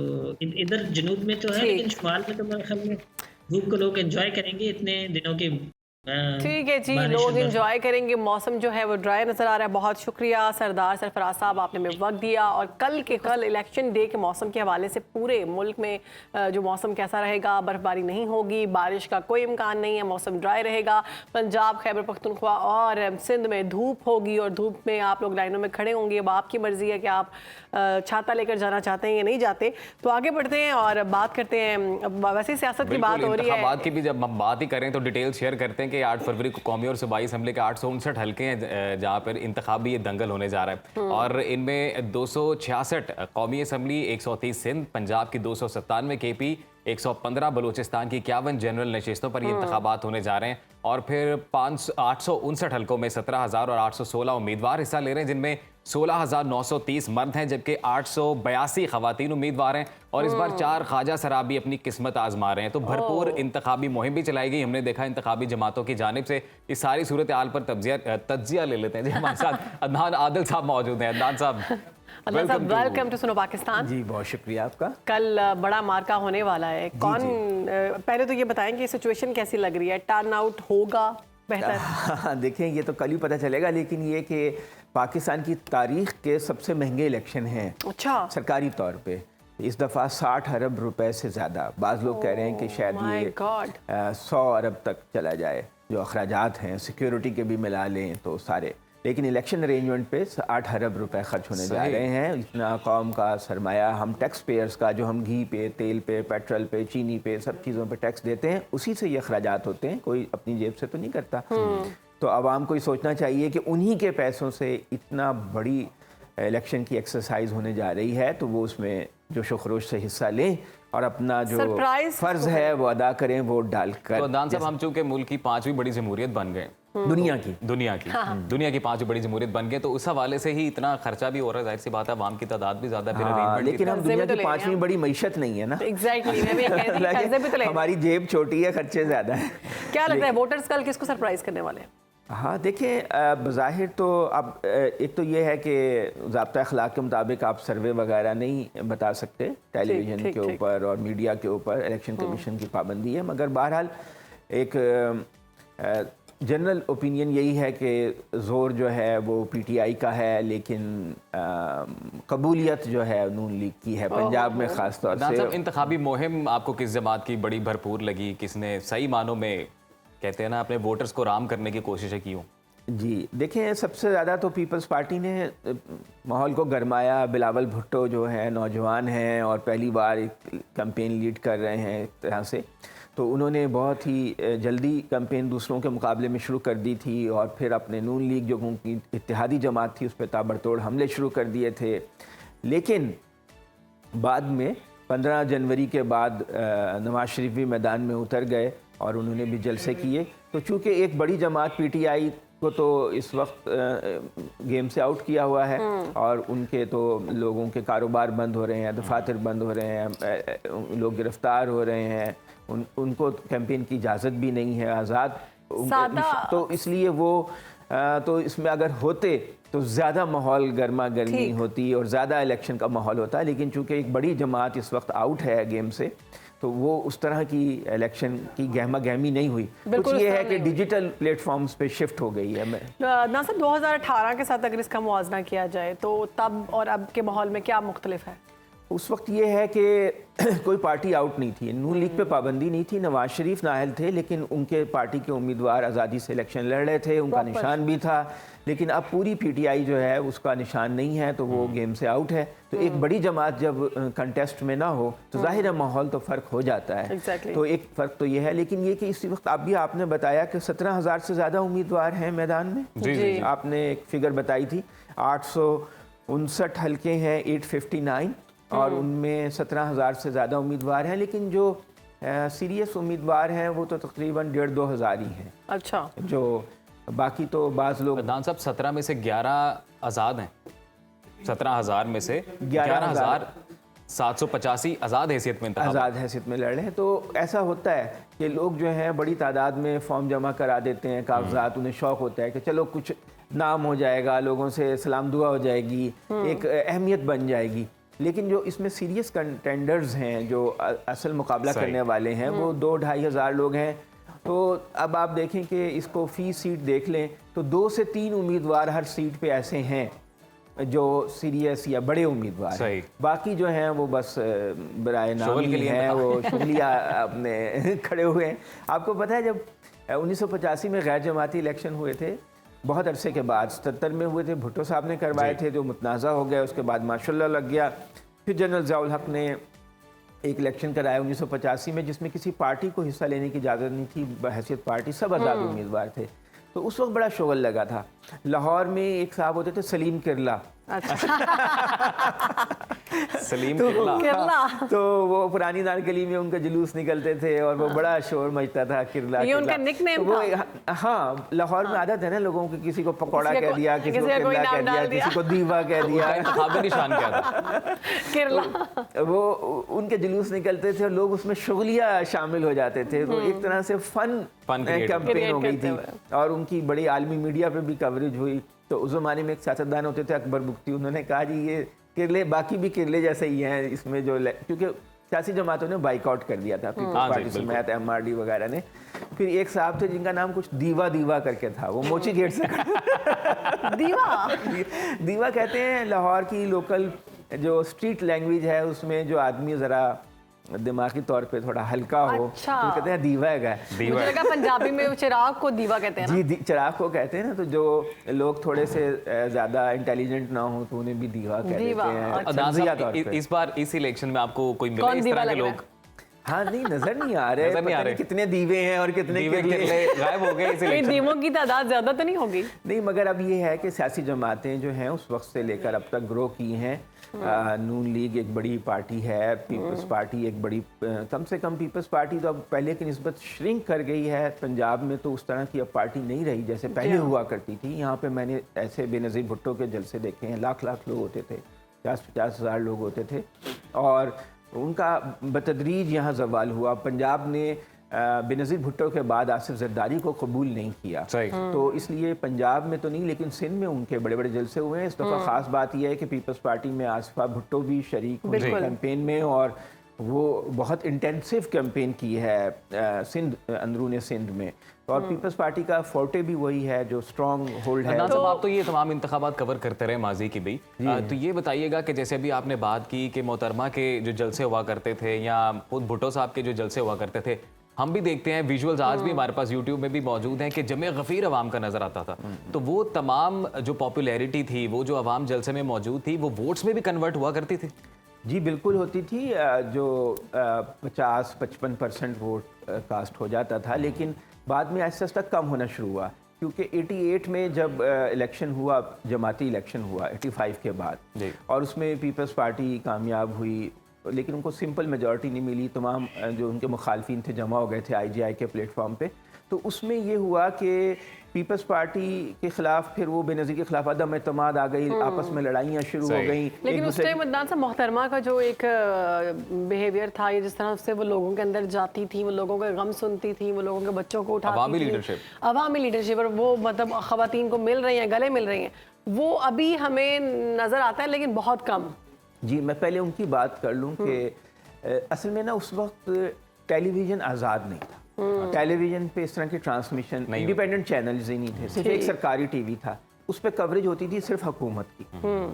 इधर जनूब में तो है, लेकिन शुमाल में तो मेरे ख्याल में धूप को लोग एंजॉय करेंगे इतने दिनों के। ठीक है जी, लोग एंजॉय करेंगे। मौसम जो है वो ड्राई नजर आ रहा है। बहुत शुक्रिया सरदार सरफराज साहब, आपने हमें वक्त दिया। और कल इलेक्शन डे के मौसम के हवाले से पूरे मुल्क में जो मौसम कैसा रहेगा, बर्फबारी नहीं होगी, बारिश का कोई इम्कान नहीं है, मौसम ड्राई रहेगा। पंजाब, खैबर पख्तूनख्वा और सिंध में धूप होगी और धूप में आप लोग लाइनों में खड़े होंगे। अब आपकी मर्जी है कि आप छाता लेकर जाना चाहते हैं या नहीं जाते। तो आगे बढ़ते हैं और बात करते हैं। वैसे सियासत की बात हो रही है, इंतखाबात की भी जब हम बात ही करें तो डिटेल शेयर करते हैं कि 8 फरवरी को कौमी और सूबाई असम्बली के 859 हल्के हैं जहाँ पर इंतखाबी ये दंगल होने जा रहा है, और इनमें 266 कौमी असम्बली, 130 सिंध, पंजाब की 297 केपी, 115 बलूचिस्तान की 51 जनरल नशिस्तों पर ये इंतखाबात होने जा रहे हैं। और फिर 859 हल्कों में 17,000 और 816 उम्मीदवार हिस्सा ले रहे हैं, जिनमें 16,930 मर्द हैं जबकि 882 खवातीन उम्मीदवार हैं। और इस बार 4 ख्वाजा सराबी अपनी किस्मत आजमा रहे हैं। तो भरपूर इंतखाबी मुहिम भी चलाई गई। हमने देखा इंतखाबी जमातों की जानिब से इस सारी सूरत हाल पर तज्जिया ले लेते हैं। जी, हमारे साथ अदनान आदिल साहब मौजूद हैं। अदनान साहब, वेलकम टू सुनो पाकिस्तान। जी बहुत शुक्रिया आपका। कल बड़ा मार्का होने वाला है। पहले तो ये बताएं कि सिचुएशन कैसी लग रही है, टर्न आउट होगा बेहतर? हाँ, देखें ये तो कल ही पता चलेगा, लेकिन ये कि पाकिस्तान की तारीख के सबसे महंगे इलेक्शन हैं। अच्छा। सरकारी तौर पे इस दफ़ा 60 अरब रुपए से ज़्यादा, बाज़ लोग कह रहे हैं कि शायद ये 100 अरब तक चला जाए। जो अखराजात हैं सिक्योरिटी के भी मिला लें तो सारे, लेकिन इलेक्शन अरेंजमेंट पे 8 अरब रुपए खर्च होने जा रहे हैं। इतना कौम का सरमाया, हम टैक्स पेयर्स का, जो हम घी पे, तेल पे, पेट्रोल पे, चीनी पे, सब चीज़ों पे टैक्स देते हैं, उसी से ये अखराजात होते हैं, कोई अपनी जेब से तो नहीं करता। तो आवाम को ये सोचना चाहिए कि उन्हीं के पैसों से इतना बड़ी इलेक्शन की एक्सरसाइज होने जा रही है, तो वो उसमें जोश व खरोश से हिस्सा लें और अपना जो फ़र्ज़ है वो अदा करें, वोट डालकर। तो अदनान साहब, हम चूँकि मुल्क की 5वीं बड़ी जमहूरियत बन गए, दुनिया की 5वीं बड़ी जमहूरियत बन गए, तो उस हवाले से ही इतना खर्चा भी हो रहा है। जाहिर सी बात है, आवाम की तादाद भी ज़्यादा, लेकिन हम दुनिया की 5वीं बड़ी मईशत नहीं है ना। एग्जैक्टली। हमारी जेब छोटी है, खर्चे ज़्यादा है। क्या लगता है वोटर्स कल किसको सरप्राइज करने वाले हैं? हाँ देखिए, बज़ाहिर तो अब एक तो ये है कि ज़ाब्ता अखलाक के मुताबिक आप सर्वे वगैरह नहीं बता सकते टेलीविज़न के ऊपर और मीडिया के ऊपर, इलेक्शन कमीशन की पाबंदी है। मगर बहरहाल एक जनरल ओपिनियन यही है कि ज़ोर जो है वो पीटीआई का है, लेकिन कबूलियत जो है नून लीग की है पंजाब में ख़ास तौर से। इंतखाबी मुहिम आपको किस जमात की बड़ी भरपूर लगी, किसने सही मानों में कहते हैं ना अपने वोटर्स को राम करने की कोशिशें की हों? जी देखें, सबसे ज़्यादा तो पीपल्स पार्टी ने माहौल को गरमाया। बिलावल भुट्टो जो है नौजवान हैं और पहली बार एक कैंपेन लीड कर रहे हैं एक तरह से, तो उन्होंने बहुत ही जल्दी कैंपेन दूसरों के मुकाबले में शुरू कर दी थी और फिर अपने नून लीग जो उनकी इत्तेहादी जमात थी उस पर ताबड़तोड़ हमले शुरू कर दिए थे। लेकिन बाद में 15 जनवरी के बाद नवाज शरीफ भी मैदान में उतर गए और उन्होंने भी जलसे किए। तो चूँकि एक बड़ी जमात पीटीआई को तो इस वक्त गेम से आउट किया हुआ है और उनके तो लोगों के कारोबार बंद हो रहे हैं, दफातर बंद हो रहे हैं, लोग गिरफ्तार हो रहे हैं, उनको कैंपेन की इजाज़त भी नहीं है आज़ाद। तो इसलिए वो तो इसमें अगर होते तो ज़्यादा माहौल गर्मा गर्मी होती और ज़्यादा इलेक्शन का माहौल होता। लेकिन चूँकि एक बड़ी जमात इस वक्त आउट है गेम से, तो वो उस तरह की इलेक्शन की गहमा गहमी नहीं हुई। कुछ ये है कि डिजिटल प्लेटफॉर्म्स पे शिफ्ट हो गई है। नासिर, 2018 के साथ अगर इसका मुआवजा किया जाए तो तब और अब के माहौल में क्या मुख्तलिफ है? उस वक्त ये है कि कोई पार्टी आउट नहीं थी, नून लीग पे पाबंदी नहीं थी, नवाज शरीफ नाअहल थे, लेकिन उनके पार्टी के उम्मीदवार आज़ादी से इलेक्शन लड़ रहे थे, उनका निशान भी था। लेकिन अब पूरी पीटीआई जो है उसका निशान नहीं है, तो वो गेम से आउट है। तो एक बड़ी जमात जब कंटेस्ट में ना हो तो जाहिर है माहौल तो फ़र्क हो जाता है। तो एक फ़र्क तो ये है। लेकिन ये कि इसी वक्त आपने बताया कि 17,000 से ज़्यादा उम्मीदवार हैं मैदान में। जी। आपने एक फिगर बताई थी, 859 हल्के हैं, 859, और उनमें 17,000 से ज़्यादा उम्मीदवार हैं। लेकिन जो सीरियस उम्मीदवार हैं वो तो तकरीबन 1,500-2 हज़ार ही हैं। अच्छा। जो बाकी तो बाज़ लोग, प्रधान साहब 17 में से 11 आज़ाद हैं। 17,000 में से 11,785 आज़ाद हैसियत में लड़ रहे हैं। तो ऐसा होता है कि लोग जो हैं बड़ी तादाद में फॉर्म जमा करा देते हैं, कागजात, उन्हें शौक़ होता है कि चलो कुछ नाम हो जाएगा, लोगों से सलाम दुआ हो जाएगी, एक अहमियत बन जाएगी। लेकिन जो इसमें सीरियस कंटेंडर्स हैं, जो असल मुकाबला करने वाले हैं, वो 2-2.5 हज़ार लोग हैं। तो अब आप देखें कि इसको फ़ी सीट देख लें तो 2 से 3 उम्मीदवार हर सीट पे ऐसे हैं जो सीरियस या बड़े उम्मीदवार हैं। बाकी जो हैं वो बस बराए नाम ही हैं, वो शुगलिया अपने खड़े हुए हैं। आपको पता है जब 1985 में गैर जमाती इलेक्शन हुए थे, बहुत अरसे के बाद 77 में हुए थे, भुट्टो साहब ने करवाए थे, जो मुतनाज़ा हो गया। उसके बाद माशाल्लाह लग गया। फिर जनरल ज़ियाउल हक ने एक इलेक्शन कराया 1985 में, जिसमें किसी पार्टी को हिस्सा लेने की इजाज़त नहीं थी, बहैसियत पार्टी सब आज़ाद उम्मीदवार थे। तो उस वक्त बड़ा शोगल लगा था। लाहौर में एक साहब होते थे सलीम किरला। सलीम किरला। तो वो पुरानी दार गली में उनका जुलूस निकलते थे और वो बड़ा शोर मचता था, किरला। ये उनका निकनेम था। हाँ, लाहौर में आदत है ना लोगों की, किसी को पकौड़ा कह दिया, किसी को किरला कह दिया, किसी को दीवा कह दिया। निशान क्या था? किरला। वो उनके जुलूस निकलते थे और लोग उसमें शुगलिया शामिल हो जाते थे। तो एक तरह से फन कैंपेन हो गई थी और उनकी बड़ी आलमी मीडिया पे भी कवरेज हुई। तो उस ज़माने में एक सियासतदान होते थे अकबर बुख्ती, उन्होंने कहा जी ये किरले बाकी भी किरले जैसे ही हैं इसमें, जो क्योंकि सियासी जमातों ने बाइकआउट कर दिया था, पीपल्स पार्टी समेत MRD वगैरह ने। फिर एक साहब थे जिनका नाम कुछ दीवा करके था, वो मोची गेट से दीवा कहते हैं लाहौर की लोकल जो स्ट्रीट लैंग्वेज है, उसमें जो आदमी ज़रा दिमागी तौर पे थोड़ा हल्का हो, अच्छा। तो कहते हैं दीवा है। मुझे लगा पंजाबी में चिराग को दीवा कहते हैं ना? जी, चिराग को कहते हैं ना। तो जो लोग थोड़े से ज़्यादा इंटेलिजेंट ना हो तो उन्हें भी दीवा कहते हैं। इस बार इस इलेक्शन में आपको कोई मिले इस तरह के लोग? हाँ, नहीं नजर नहीं आ रहे, कितने दीवे हैं और कितने गायब हो गए। दीवों की तादाद ज्यादा तो नहीं होगी? नहीं, मगर अब ये है कि सियासी जमातें जो हैं उस वक्त से लेकर अब तक ग्रो की हैं। नून लीग एक बड़ी पार्टी है, पीपल्स पार्टी एक बड़ी, कम से कम पीपल्स पार्टी तो अब पहले की निस्बत श्रिंक कर गई है। पंजाब में तो उस तरह की अब पार्टी नहीं रही जैसे पहले हुआ करती थी। यहाँ पे मैंने ऐसे बेनज़ीर भुट्टो के जलसे देखे हैं, लाख लोग होते थे, 50-50 हज़ार लोग होते थे और उनका बतदरीज यहाँ ज़वाल हुआ। पंजाब ने बेनज़ीर भुट्टो के बाद आसिफ जरदारी को कबूल नहीं किया। सही। तो इसलिए पंजाब में तो नहीं लेकिन सिंध में उनके बड़े बड़े जलसे हुए हैं। इस दफ़ा ख़ास बात यह है कि पीपल्स पार्टी में आसिफा भुट्टो भी शरीक हुई कैंपेन में, और वो बहुत इंटेंसिव कैंपेन की है सिंध, अंदरूनी सिंध में। और पीपल्स पार्टी का फोर्टे भी वही है जो स्ट्रॉन्ग होल्ड है। तो आप तो ये तमाम इंतखाबात कवर करते रहे माजी की भी, तो ये बताइएगा कि जैसे अभी आपने बात की कि मोहतरमा के जो जलसे हुआ करते थे या खुद भुट्टो साहब के जो जलसे हुआ करते थे, हम भी देखते हैं विजुअल्स आज भी हमारे पास यूट्यूब में भी मौजूद हैं कि जमे गफीर अवाम का नजर आता था। तो वो तमाम जो पॉपुलैरिटी थी, वो जो अवाम जलसे में मौजूद थी, वो वोट्स में भी कन्वर्ट हुआ करती थी। जी बिल्कुल होती थी। जो 50-55% वोट कास्ट हो जाता था, लेकिन बाद में आहिस्ता आहिस्ता कम होना शुरू हुआ, क्योंकि 88 में जब इलेक्शन हुआ, जमाती इलेक्शन हुआ 85 के बाद, और उसमें पीपल्स पार्टी कामयाब हुई, लेकिन उनको सिंपल मेजॉरिटी नहीं मिली। तमाम जो उनके मुखालफिन थे जमा हो गए थे IGI के प्लेटफॉर्म पे। तो उसमें ये हुआ कि पीपल्स पार्टी के खिलाफ फिर वो बेनज़ीर के खिलाफ अदम एतमाद आ गई, आपस में लड़ाइयाँ शुरू हो गई। लेकिन उस टाइम अदनान साहब मोहतरमा का जो एक बिहेवियर था, ये जिस तरह से वो लोगों के अंदर जाती थी, वो लोगों के गम सुनती थी, वो लोगों के बच्चों को उठाती थी, अवामी लीडरशिप, और वो मतलब खवातीन को मिल रही हैं, गले मिल रही हैं, वो अभी हमें नज़र आता है लेकिन बहुत कम। जी मैं पहले उनकी बात कर लूँ कि असल में ना उस वक्त टेलीविज़न आज़ाद नहीं था। टेलीविज़न पे इस तरह की ट्रांसमिशन, इंडिपेंडेंट चैनल्स ही नहीं थे, सिर्फ एक सरकारी टीवी था, उस पर कवरेज होती थी सिर्फ हुकूमत की,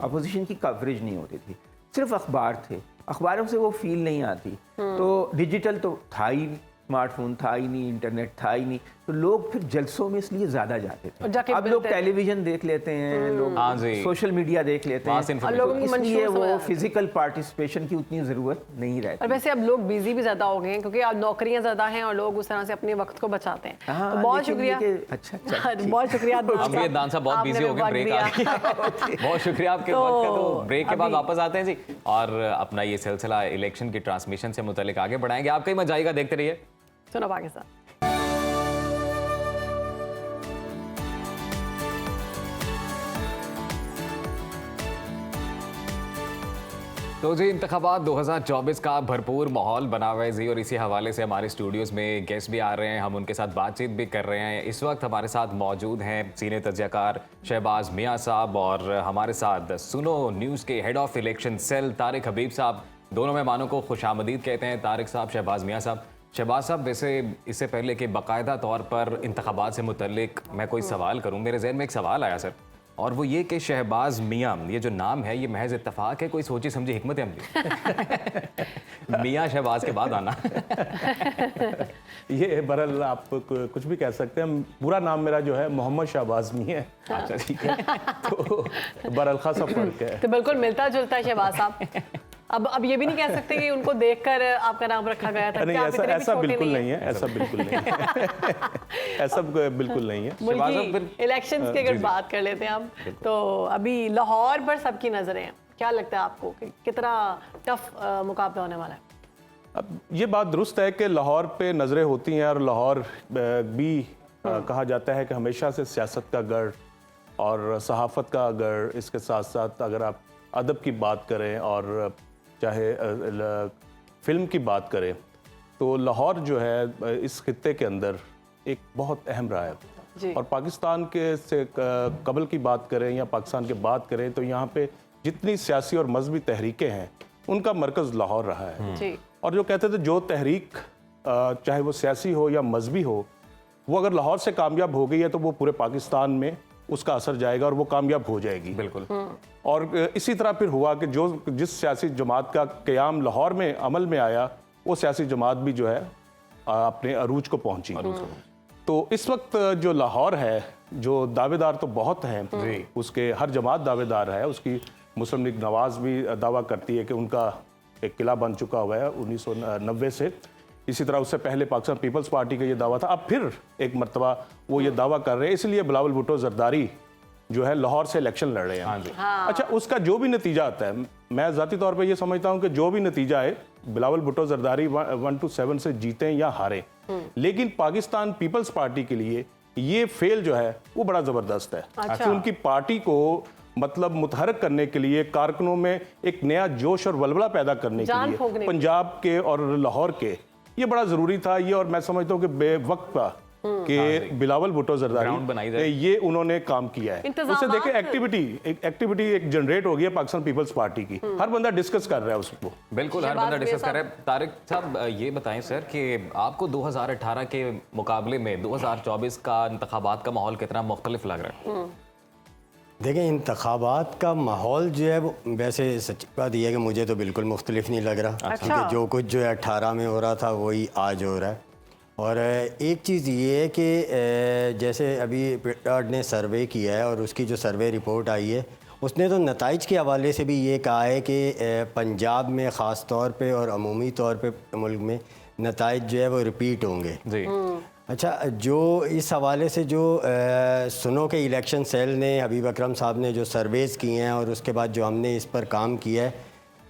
अपोजिशन की कवरेज नहीं होती थी। सिर्फ अखबार थे, अखबारों से वो फील नहीं आती। तो डिजिटल तो था ही नहीं, स्मार्टफोन था ही नहीं, इंटरनेट था ही नहीं, तो लोग फिर जलसों में इसलिए ज़्यादा जाते थे। अब लोग टेलीविज़न देख लेते हैं, लोग सोशल मीडिया देख लेते हैं, इसलिए वो फिजिकल पार्टिसिपेशन की उतनी ज़रूरत नहीं रहती। और वैसे अब लोग बिजी भी ज़्यादा हो गए हैं, क्योंकि अब नौकरियां ज़्यादा हैं और लोग उस तरह से अपने वक्त को बचाते हैं। तो बहुत शुक्रिया, बहुत शुक्रिया। अदनान साहब बहुत बिजी हो गए, ब्रेक आ गया। बहुत शुक्रिया आपके वक्त का। तो ब्रेक के बाद वापस आते हैं जी, और अपना ये सिलसिला इलेक्शन की ट्रांसमिशन से मुतालिक आगे बढ़ाएंगे। आपका ही मजा आएगा, देखते रहिए सुनो पाकिस्तान। तो जी इंतखाबात 2024 का भरपूर माहौल बना हुआ है जी, और इसी हवाले से हमारे स्टूडियोज़ में गेस्ट भी आ रहे हैं, हम उनके साथ बातचीत भी कर रहे हैं। इस वक्त हमारे साथ मौजूद हैं सीनियर तज्ज़ियाकार शहबाज मियाँ साहब, और हमारे साथ सुनो न्यूज़ के head of election cell Tariq Habib साहब। दोनों मेहमानों को खुशामदीद कहते हैं, तारिक साहब, शहबाज मियाँ साहब। शहबाज साहब, वैसे इससे पहले कि बाकायदा तौर पर इंतखाबात से मुतल्लिक मैं कोई सवाल करूँ, मेरे जहन में एक सवाल आया सर, और वो ये कि शहबाज मियाँ, ये जो नाम है, ये महज इत्तफाक है, कोई सोची समझी हिकमत अमली? मियाँ शहबाज के बाद आना ये बहरहाल आप कुछ भी कह सकते हैं। पूरा नाम मेरा जो है मोहम्मद शहबाज मियाँ है। अच्छा ठीक है। तो बहरहाल खासा फर्क है। तो बिल्कुल मिलता जुलता है शहबाज साहब। अब ये भी नहीं कह सकते कि उनको देखकर आपका नाम रखा गया था। नहीं, ऐसा बिल्कुल नहीं है, ऐसा बिल्कुल नहीं है, ऐसा बिल्कुल नहीं है। इलेक्शंस की अगर बात कर लेते हैं हम, तो अभी लाहौर पर सबकी नजरें हैं, क्या लगता है आपको कि कितना टफ मुकाबला होने वाला है? अब ये बात दुरुस्त है कि लाहौर पे नजरें होती हैं, और लाहौर भी कहा जाता है कि हमेशा से सियासत का गढ़ और सहाफत का गढ़, इसके साथ साथ अगर आप अदब की बात करें और चाहे फिल्म की बात करें, तो लाहौर जो है इस खित्ते के अंदर एक बहुत अहम रहा है। और पाकिस्तान के से कबल की बात करें या पाकिस्तान की बात करें, तो यहाँ पे जितनी सियासी और मजहबी तहरीकें हैं, उनका मरकज़ लाहौर रहा है। और जो कहते थे जो तहरीक चाहे वो सियासी हो या मजहबी हो, वो अगर लाहौर से कामयाब हो गई है तो वो पूरे पाकिस्तान में उसका असर जाएगा और वो कामयाब हो जाएगी। बिल्कुल। और इसी तरह फिर हुआ कि जिस सियासी जमात का क़याम लाहौर में अमल में आया, वो सियासी जमात भी जो है अपने अरूज को पहुंची। तो इस वक्त जो लाहौर है, जो दावेदार तो बहुत हैं, उसके हर जमात दावेदार है, उसकी मुस्लिम लीग नवाज भी दावा करती है कि उनका एक किला बन चुका हुआ है 1990 से। इसी तरह उससे पहले पाकिस्तान पीपल्स पार्टी का ये दावा था, अब फिर एक मरतबा वो ये दावा कर रहे हैं, इसलिए बिलावल भुट्टो जरदारी जो है लाहौर से इलेक्शन लड़ रहे हैं। अच्छा, उसका जो भी नतीजा आता है, मैं ज़ाती तौर पे ये समझता हूँ कि जो भी नतीजा है, बिलावल भुट्टो जरदारी 1-7 से जीतें या हारें, लेकिन पाकिस्तान पीपल्स पार्टी के लिए ये फेल जो है वो बड़ा ज़बरदस्त है। अच्छा। उनकी पार्टी को मतलब मुतहरक करने के लिए, कारकुनों में एक नया जोश और वलवला पैदा करने के लिए, पंजाब के और लाहौर के, ये बड़ा ज़रूरी था ये, और मैं समझता हूँ कि बेवक्त था कि बिलावल भुट्टो जरदारी बनाई जाए। ये उन्होंने काम किया है। उससे देखें एक्टिविटी एक जनरेट हो गई है पाकिस्तान पीपल्स पार्टी की, हर बंदा डिस्कस कर रहा है उसको। बिल्कुल, हर बंदा डिस्कस कर रहा है। तारिक साहब ये बताएं सर कि आपको 2018 के मुकाबले में 2024 का इंतखाबात का माहौल कितना मुख्तलिफ लग रहा है? देखें, इंतखाबात का माहौल जो है वो वैसे सच्ची बात यह है कि मुझे तो बिल्कुल मुख्तलिफ नहीं लग रहा, क्योंकि जो कुछ जो है 18 में हो रहा था वही आज हो रहा है। और एक चीज़ ये है कि जैसे अभी पिटार्ड ने सर्वे किया है और उसकी जो सर्वे रिपोर्ट आई है उसने तो नताइज के हवाले से भी ये कहा है कि पंजाब में ख़ास तौर पे और अमूमी तौर पे मुल्क में नताइज जो है वो रिपीट होंगे जी। अच्छा, जो इस हवाले से जो सुनो के इलेक्शन सेल ने, हबीब अकरम साहब ने जो सर्वेज़ किए हैं और उसके बाद जो हमने इस पर काम किया है,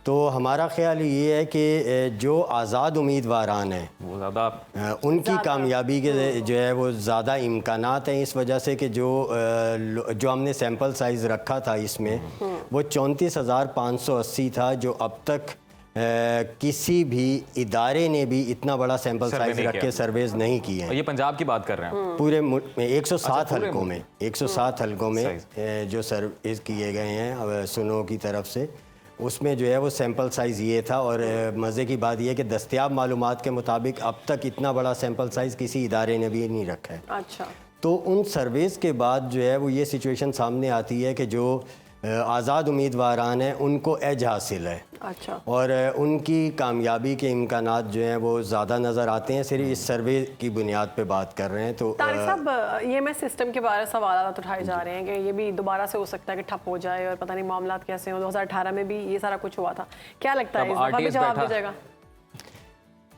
तो हमारा ख्याल ये है कि जो आज़ाद उम्मीदवारान हैं वो ज़्यादा उनकी कामयाबी के जो है वो ज़्यादा इम्कानात हैं, इस वजह से कि जो हमने सैम्पल साइज़ रखा था इसमें वो 34,580 था, जो अब तक किसी भी इदारे ने भी इतना बड़ा सैंपल साइज रख के सर्वेज नहीं किए हैं। ये पंजाब की बात कर रहे हैं पूरे मुल्क में 107 हलकों में 107 हलकों में जो सर्वेज किए गए हैं सुनो की तरफ से, उसमें जो है वो सैंपल साइज़ ये था। और मज़े की बात यह है कि दस्तयाब मालूमात के मुताबिक अब तक इतना बड़ा सैंपल साइज़ किसी इदारे ने भी नहीं रखा है। अच्छा, तो उन सर्वेज़ के बाद जो है वो ये सिचुएशन सामने आती है कि जो आज़ाद उम्मीदवारान हैं उनको एज हासिल है। अच्छा, और उनकी कामयाबी के इम्कानात जो हैं वो ज़्यादा नज़र आते हैं। सिर्फ इस सर्वे की बुनियाद पे बात कर रहे हैं। तो तारिक साहब, ईएमएस सिस्टम के बारे में सवाल उठाए जा रहे हैं कि ये भी दोबारा से हो सकता है कि ठप हो जाए और पता नहीं मामलात कैसे हो। 2018 में भी ये सारा कुछ हुआ था, क्या लगता है इस दफा भी जवाब दीजिएगा?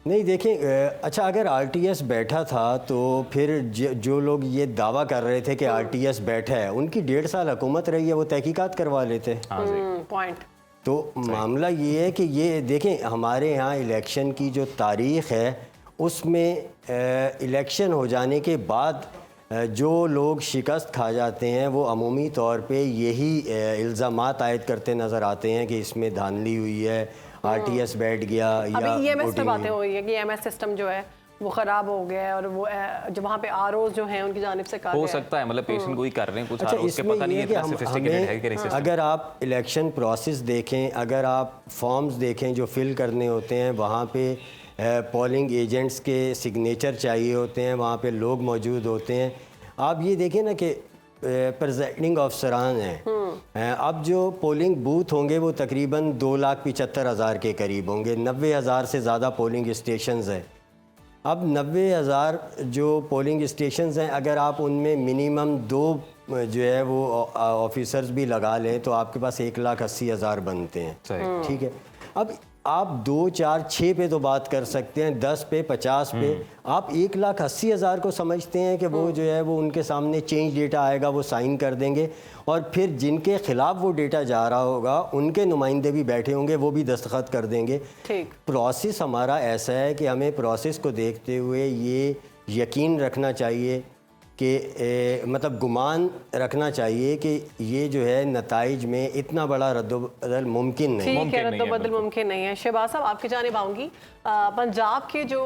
नहीं, देखें, अच्छा, अगर आरटीएस बैठा था तो फिर जो लोग ये दावा कर रहे थे कि आरटीएस बैठा है, उनकी 1.5 साल हुकूमत रही है, वो तहकीकात करवा लेते। पॉइंट। तो मामला ये है कि ये देखें, हमारे यहाँ इलेक्शन की जो तारीख़ है उसमें इलेक्शन हो जाने के बाद जो लोग शिकस्त खा जाते हैं वो अमूमी तौर पे यही इल्ज़ामात आयद करते नज़र आते हैं कि इसमें धांधली हुई है, आरटीएस बैठ गया, या ईएमएस पे बातें हो रही है कि ईएमएस सिस्टम जो है वो ख़राब हो गया है और वो जो वहाँ पे आरओज जो हैं उनकी जानिब से कहा हो सकता है, मतलब पेशेंट गोई कर रहे हैं कुछ। अच्छा, उसके पता नहीं है इतना सोफिस्टिकेटेड है कि नहीं सिस्टम। अगर आप इलेक्शन प्रोसेस देखें, अगर आप फॉर्म्स देखें जो फिल करने होते हैं, वहाँ पे पोलिंग एजेंट्स के सिग्नेचर चाहिए होते हैं, वहाँ पे लोग मौजूद होते हैं। आप ये देखें ना कि प्रेजाइडिंग अफसरान हैं, अब जो पोलिंग बूथ होंगे वो तकरीबन 2,75,000 के करीब होंगे। 90,000 से ज़्यादा पोलिंग स्टेशंस हैं। अब 90,000 जो पोलिंग स्टेशंस हैं, अगर आप उनमें मिनिमम 2 जो है वो ऑफिसर्स भी लगा लें तो आपके पास 1,80,000 बनते हैं। ठीक है, अब आप 2, 4, 6 पे तो बात कर सकते हैं, 10 पे, 50 पे। आप 1,80,000 को समझते हैं कि वो जो है वो उनके सामने चेंज डेटा आएगा, वो साइन कर देंगे, और फिर जिनके खिलाफ वो डेटा जा रहा होगा उनके नुमाइंदे भी बैठे होंगे, वो भी दस्तखत कर देंगे। ठीक, प्रोसेस हमारा ऐसा है कि हमें प्रोसेस को देखते हुए ये यकीन रखना चाहिए कि मतलब गुमान रखना चाहिए कि ये जो है नताइज में इतना बड़ा रद्दबदल मुमकिन नहीं है। ठीक है, रद्दबदल मुमकिन नहीं है। शहबाज साहब, आपकी जानिब आऊँगी। पंजाब के जो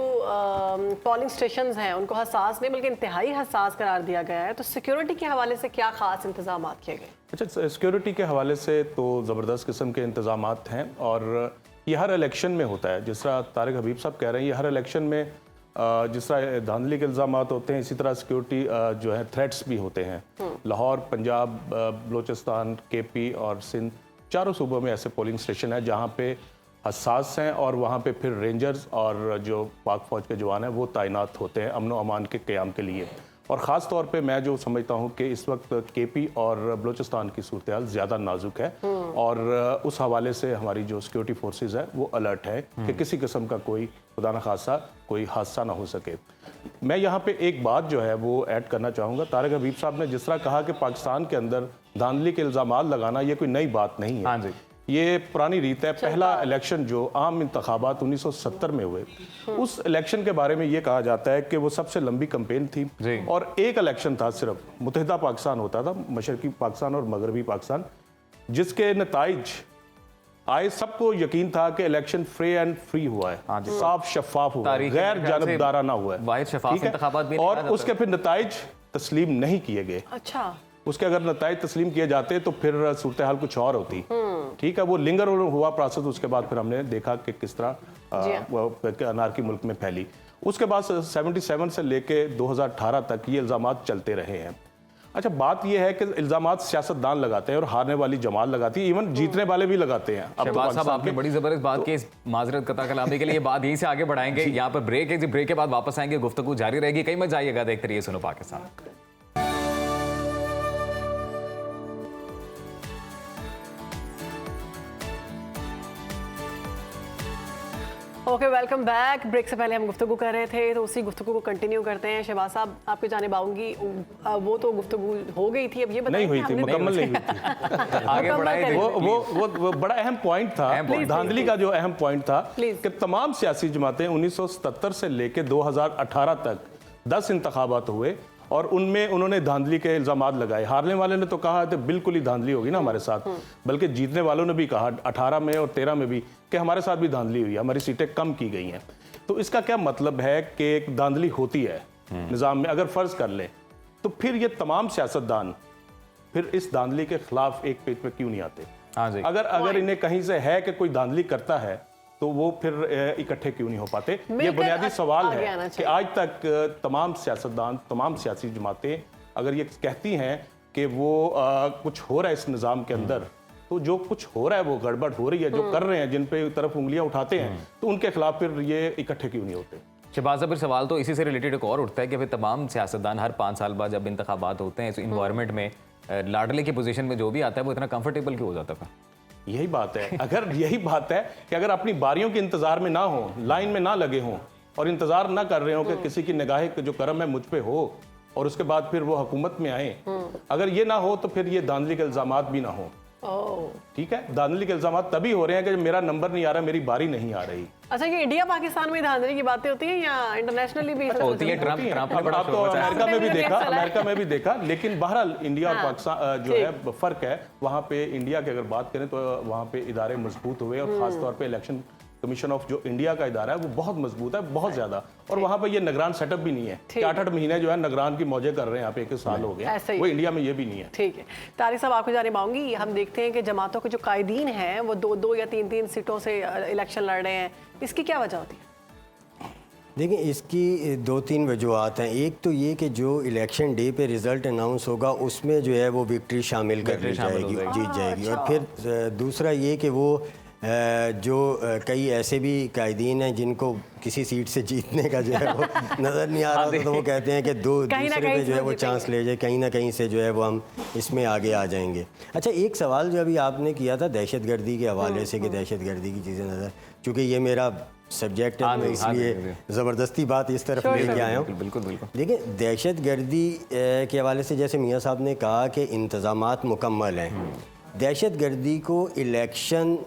पोलिंग स्टेशंस हैं उनको हसास नहीं बल्कि इंतहाई हसास करार दिया गया है, तो सिक्योरिटी के हवाले से क्या ख़ास इंतजाम किए गए? अच्छा, सिक्योरिटी के हवाले से तो ज़बरदस्त किस्म के इंतजाम हैं, और ये हर इलेक्शन में होता है। जिस तरह तारिक हबीब साहब कह रहे हैं, ये हर इलेक्शन में जिस तरह धांधली के इल्ज़ाम होते हैं, इसी तरह सिक्योरिटी जो है थ्रेट्स भी होते हैं। लाहौर, पंजाब, बलूचिस्तान, केपी और सिंध, चारों सूबों में ऐसे पोलिंग स्टेशन हैं जहाँ पे हसास हैं, और वहाँ पे फिर रेंजर्स और जो पाक फ़ौज के जवान हैं वो तैनात होते हैं अमन व अमान के क़याम के लिए। और ख़ास तौर पे मैं जो समझता हूँ कि इस वक्त केपी और बलूचिस्तान की सूरत हाल ज़्यादा नाजुक है, और उस हवाले से हमारी जो सिक्योरिटी फोर्सेस है वो अलर्ट है कि किसी किस्म का कोई खुदा न खासा कोई हादसा ना हो सके। मैं यहाँ पे एक बात जो है वो ऐड करना चाहूँगा। तारिक हबीब साहब ने जिस तरह कहा कि पाकिस्तान के अंदर धांधली के इल्ज़ामात लगाना ये कोई नई बात नहीं है। हाँ जी, ये पुरानी रीत है। पहला इलेक्शन जो आम इंतखाबात 1970 में हुए, उस इलेक्शन के बारे में ये कहा जाता है कि वो सबसे लंबी कैंपेन थी, और एक इलेक्शन था, सिर्फ मुत्तहिदा पाकिस्तान होता था, मशरकी पाकिस्तान और मगरबी पाकिस्तान, जिसके नताइज आए सबको यकीन था कि इलेक्शन फ्री एंड फ्री हुआ है, साफ शफाफ हुआ है, तारीख गैर के ख्याल से जानबदाराना हुआ है, वाहिद शफाफ ठीक है? इंतखाबात भी नहीं और कहा जाता। उसके फिर नताइज तस्लीम नहीं किए गए। अच्छा, उसके अगर नताइज तस्लीम किए जाते तो फिर सूरत हाल कुछ और होती, ठीक है? वो लिंगर हुआ प्रोसेस, उसके बाद फिर हमने देखा कि किस तरह अनारकी मुल्क में फैली। उसके बाद 77 से लेके 2018 तक ये इल्ज़ामात चलते रहे हैं। अच्छा, बात यह है कि इल्ज़ामात सियासतदान लगाते हैं और हारने वाली जमात लगाती है, इवन जीतने वाले भी लगाते हैं। अब शहबाज साहब, आपने बड़ी जबरदस्त बात की, इस माजरत कता कलामी के लिए बात यहीं से आगे बढ़ाएंगे। यहाँ पर ब्रेक है जी, ब्रेक के बाद वापस आएंगे, गुफ्तगू जारी रहेगी। कहीं मत जाइएगा, देखते रहिए सुनो Pakistan. Okay, welcome back. Break से पहले हम गुफ्तगू कर रहे थे, तो उसी गुफ्तगू को कंटिन्यू करते हैं। शहबाज साहब, आपके जानिब आऊंगी। वो तो गुफ्तगू हो गई थी, अब ये बताइए नहीं हुई कि थी, हमने मुकम्मल नहीं हुई थी। आगे बढ़ाए थे। वो बड़ा अहम पॉइंट था, धांधली का जो अहम पॉइंट था कि तमाम सियासी जमातें 1977 से लेके 2018 तक 10 इंतखाबात हुए और उनमें उन्होंने धांधली के इल्जामात लगाए। हारने वाले ने तो कहा तो बिल्कुल ही धांधली होगी ना हमारे साथ, बल्कि जीतने वालों ने भी कहा 18 में और 13 में भी कि हमारे साथ भी धांधली हुई है, हमारी सीटें कम की गई हैं। तो इसका क्या मतलब है कि एक धांधली होती है निज़ाम में, अगर फर्ज कर ले तो फिर ये तमाम सियासतदान फिर इस धांधली के खिलाफ एक पेज पे क्यों नहीं आते? हाँ जी। अगर इन्हें कहीं से है कि कोई धांधली करता है तो वो फिर इकट्ठे क्यों नहीं हो पाते? ये बुनियादी सवाल है कि आज तक तमाम सियासतदान, तमाम सियासी जमातें अगर ये कहती हैं कि वो कुछ हो रहा है इस निज़ाम के अंदर, तो जो कुछ हो रहा है वो गड़बड़ हो रही है, जो कर रहे हैं, जिन पे तरफ उंगलियां उठाते हैं, तो उनके खिलाफ फिर ये इकट्ठे क्यों नहीं होते? शहबाज साहब, सवाल तो इसी से रिलेटेड एक और उठता है कि फिर तमाम सियासतदान हर 5 साल बाद जब इंतखाबात होते हैं इस इन्वायरमेंट में लाडले की पोजीशन में जो भी आता है वो इतना कंफर्टेबल क्यों हो जाता है? यही बात है, अगर यही बात है कि अगर अपनी बारियों के इंतजार में ना हो, लाइन में ना लगे हों और इंतजार ना कर रहे हो कि किसी की निगाह जो करम है मुझ पे हो और उसके बाद फिर वो हुकूमत में आए, अगर ये ना हो तो फिर ये धांधली के इल्जामात भी ना हो। ठीक है, धांधली के इल्जामात तभी हो रहे हैं कि मेरा नंबर नहीं आ रहा, मेरी बारी नहीं आ रही। अच्छा, ये इंडिया पाकिस्तान में धांधली की बातें होती हैं या इंटरनेशनली भी होती है? ट्रंप ने बड़ा आप तो अमेरिका में भी देखा, लेकिन बहरहाल इंडिया और पाकिस्तान जो है फर्क है। वहाँ पे इंडिया की अगर बात करें तो वहाँ पे इदारे मजबूत हुए और खासतौर पे इलेक्शन कमीशन ऑफ जो इंडिया का इदारा है वो बहुत मजबूत है, बहुत ज्यादा। और वहाँ पे ये निगरान सेटअप भी नहीं है कि 8-8 महीने जो है निगरान की मौजे कर रहे हैं, यहाँ पे 1 साल हो गया, वो इंडिया में ये भी नहीं है। ठीक है, तारिक साहब, आपको जाने पाऊंगी। हम देखते हैं कि जमातों के जो कायदीन हैं वो 2-2 या 3-3 सीटों से इलेक्शन लड़ रहे हैं, इसकी क्या वजह होती है? देखिए, इसकी 2-3 वजूहत हैं। एक तो ये कि जो इलेक्शन डे पे रिज़ल्ट अनाउंस होगा उसमें जो है वो विक्ट्री शामिल कर ली जाएगी, जीत जाएगी। और फिर दूसरा ये कि वो जो कई ऐसे भी कायदीन हैं जिनको किसी सीट से जीतने का जो है वो नज़र नहीं आ रहा था, तो वो कहते हैं कि दूसरे पे जो है वो चांस ले जाए, कहीं ना कहीं से जो है वो हम इसमें आगे आ जाएंगे। अच्छा, एक सवाल जो अभी आपने किया था दहशतगर्दी के हवाले से कि दहशतगर्दी की चीज़ें नज़र, चूँकि ये मेरा सब्जेक्ट है मैं इसलिए ज़बरदस्ती बात इस तरफ लेके आया हूँ। बिल्कुल बिल्कुल। देखिए, दहशतगर्दी के हवाले से जैसे मियाँ साहब ने कहा कि इंतज़ामात मुकम्मल हैं, दहशतगर्दी को इलेक्शन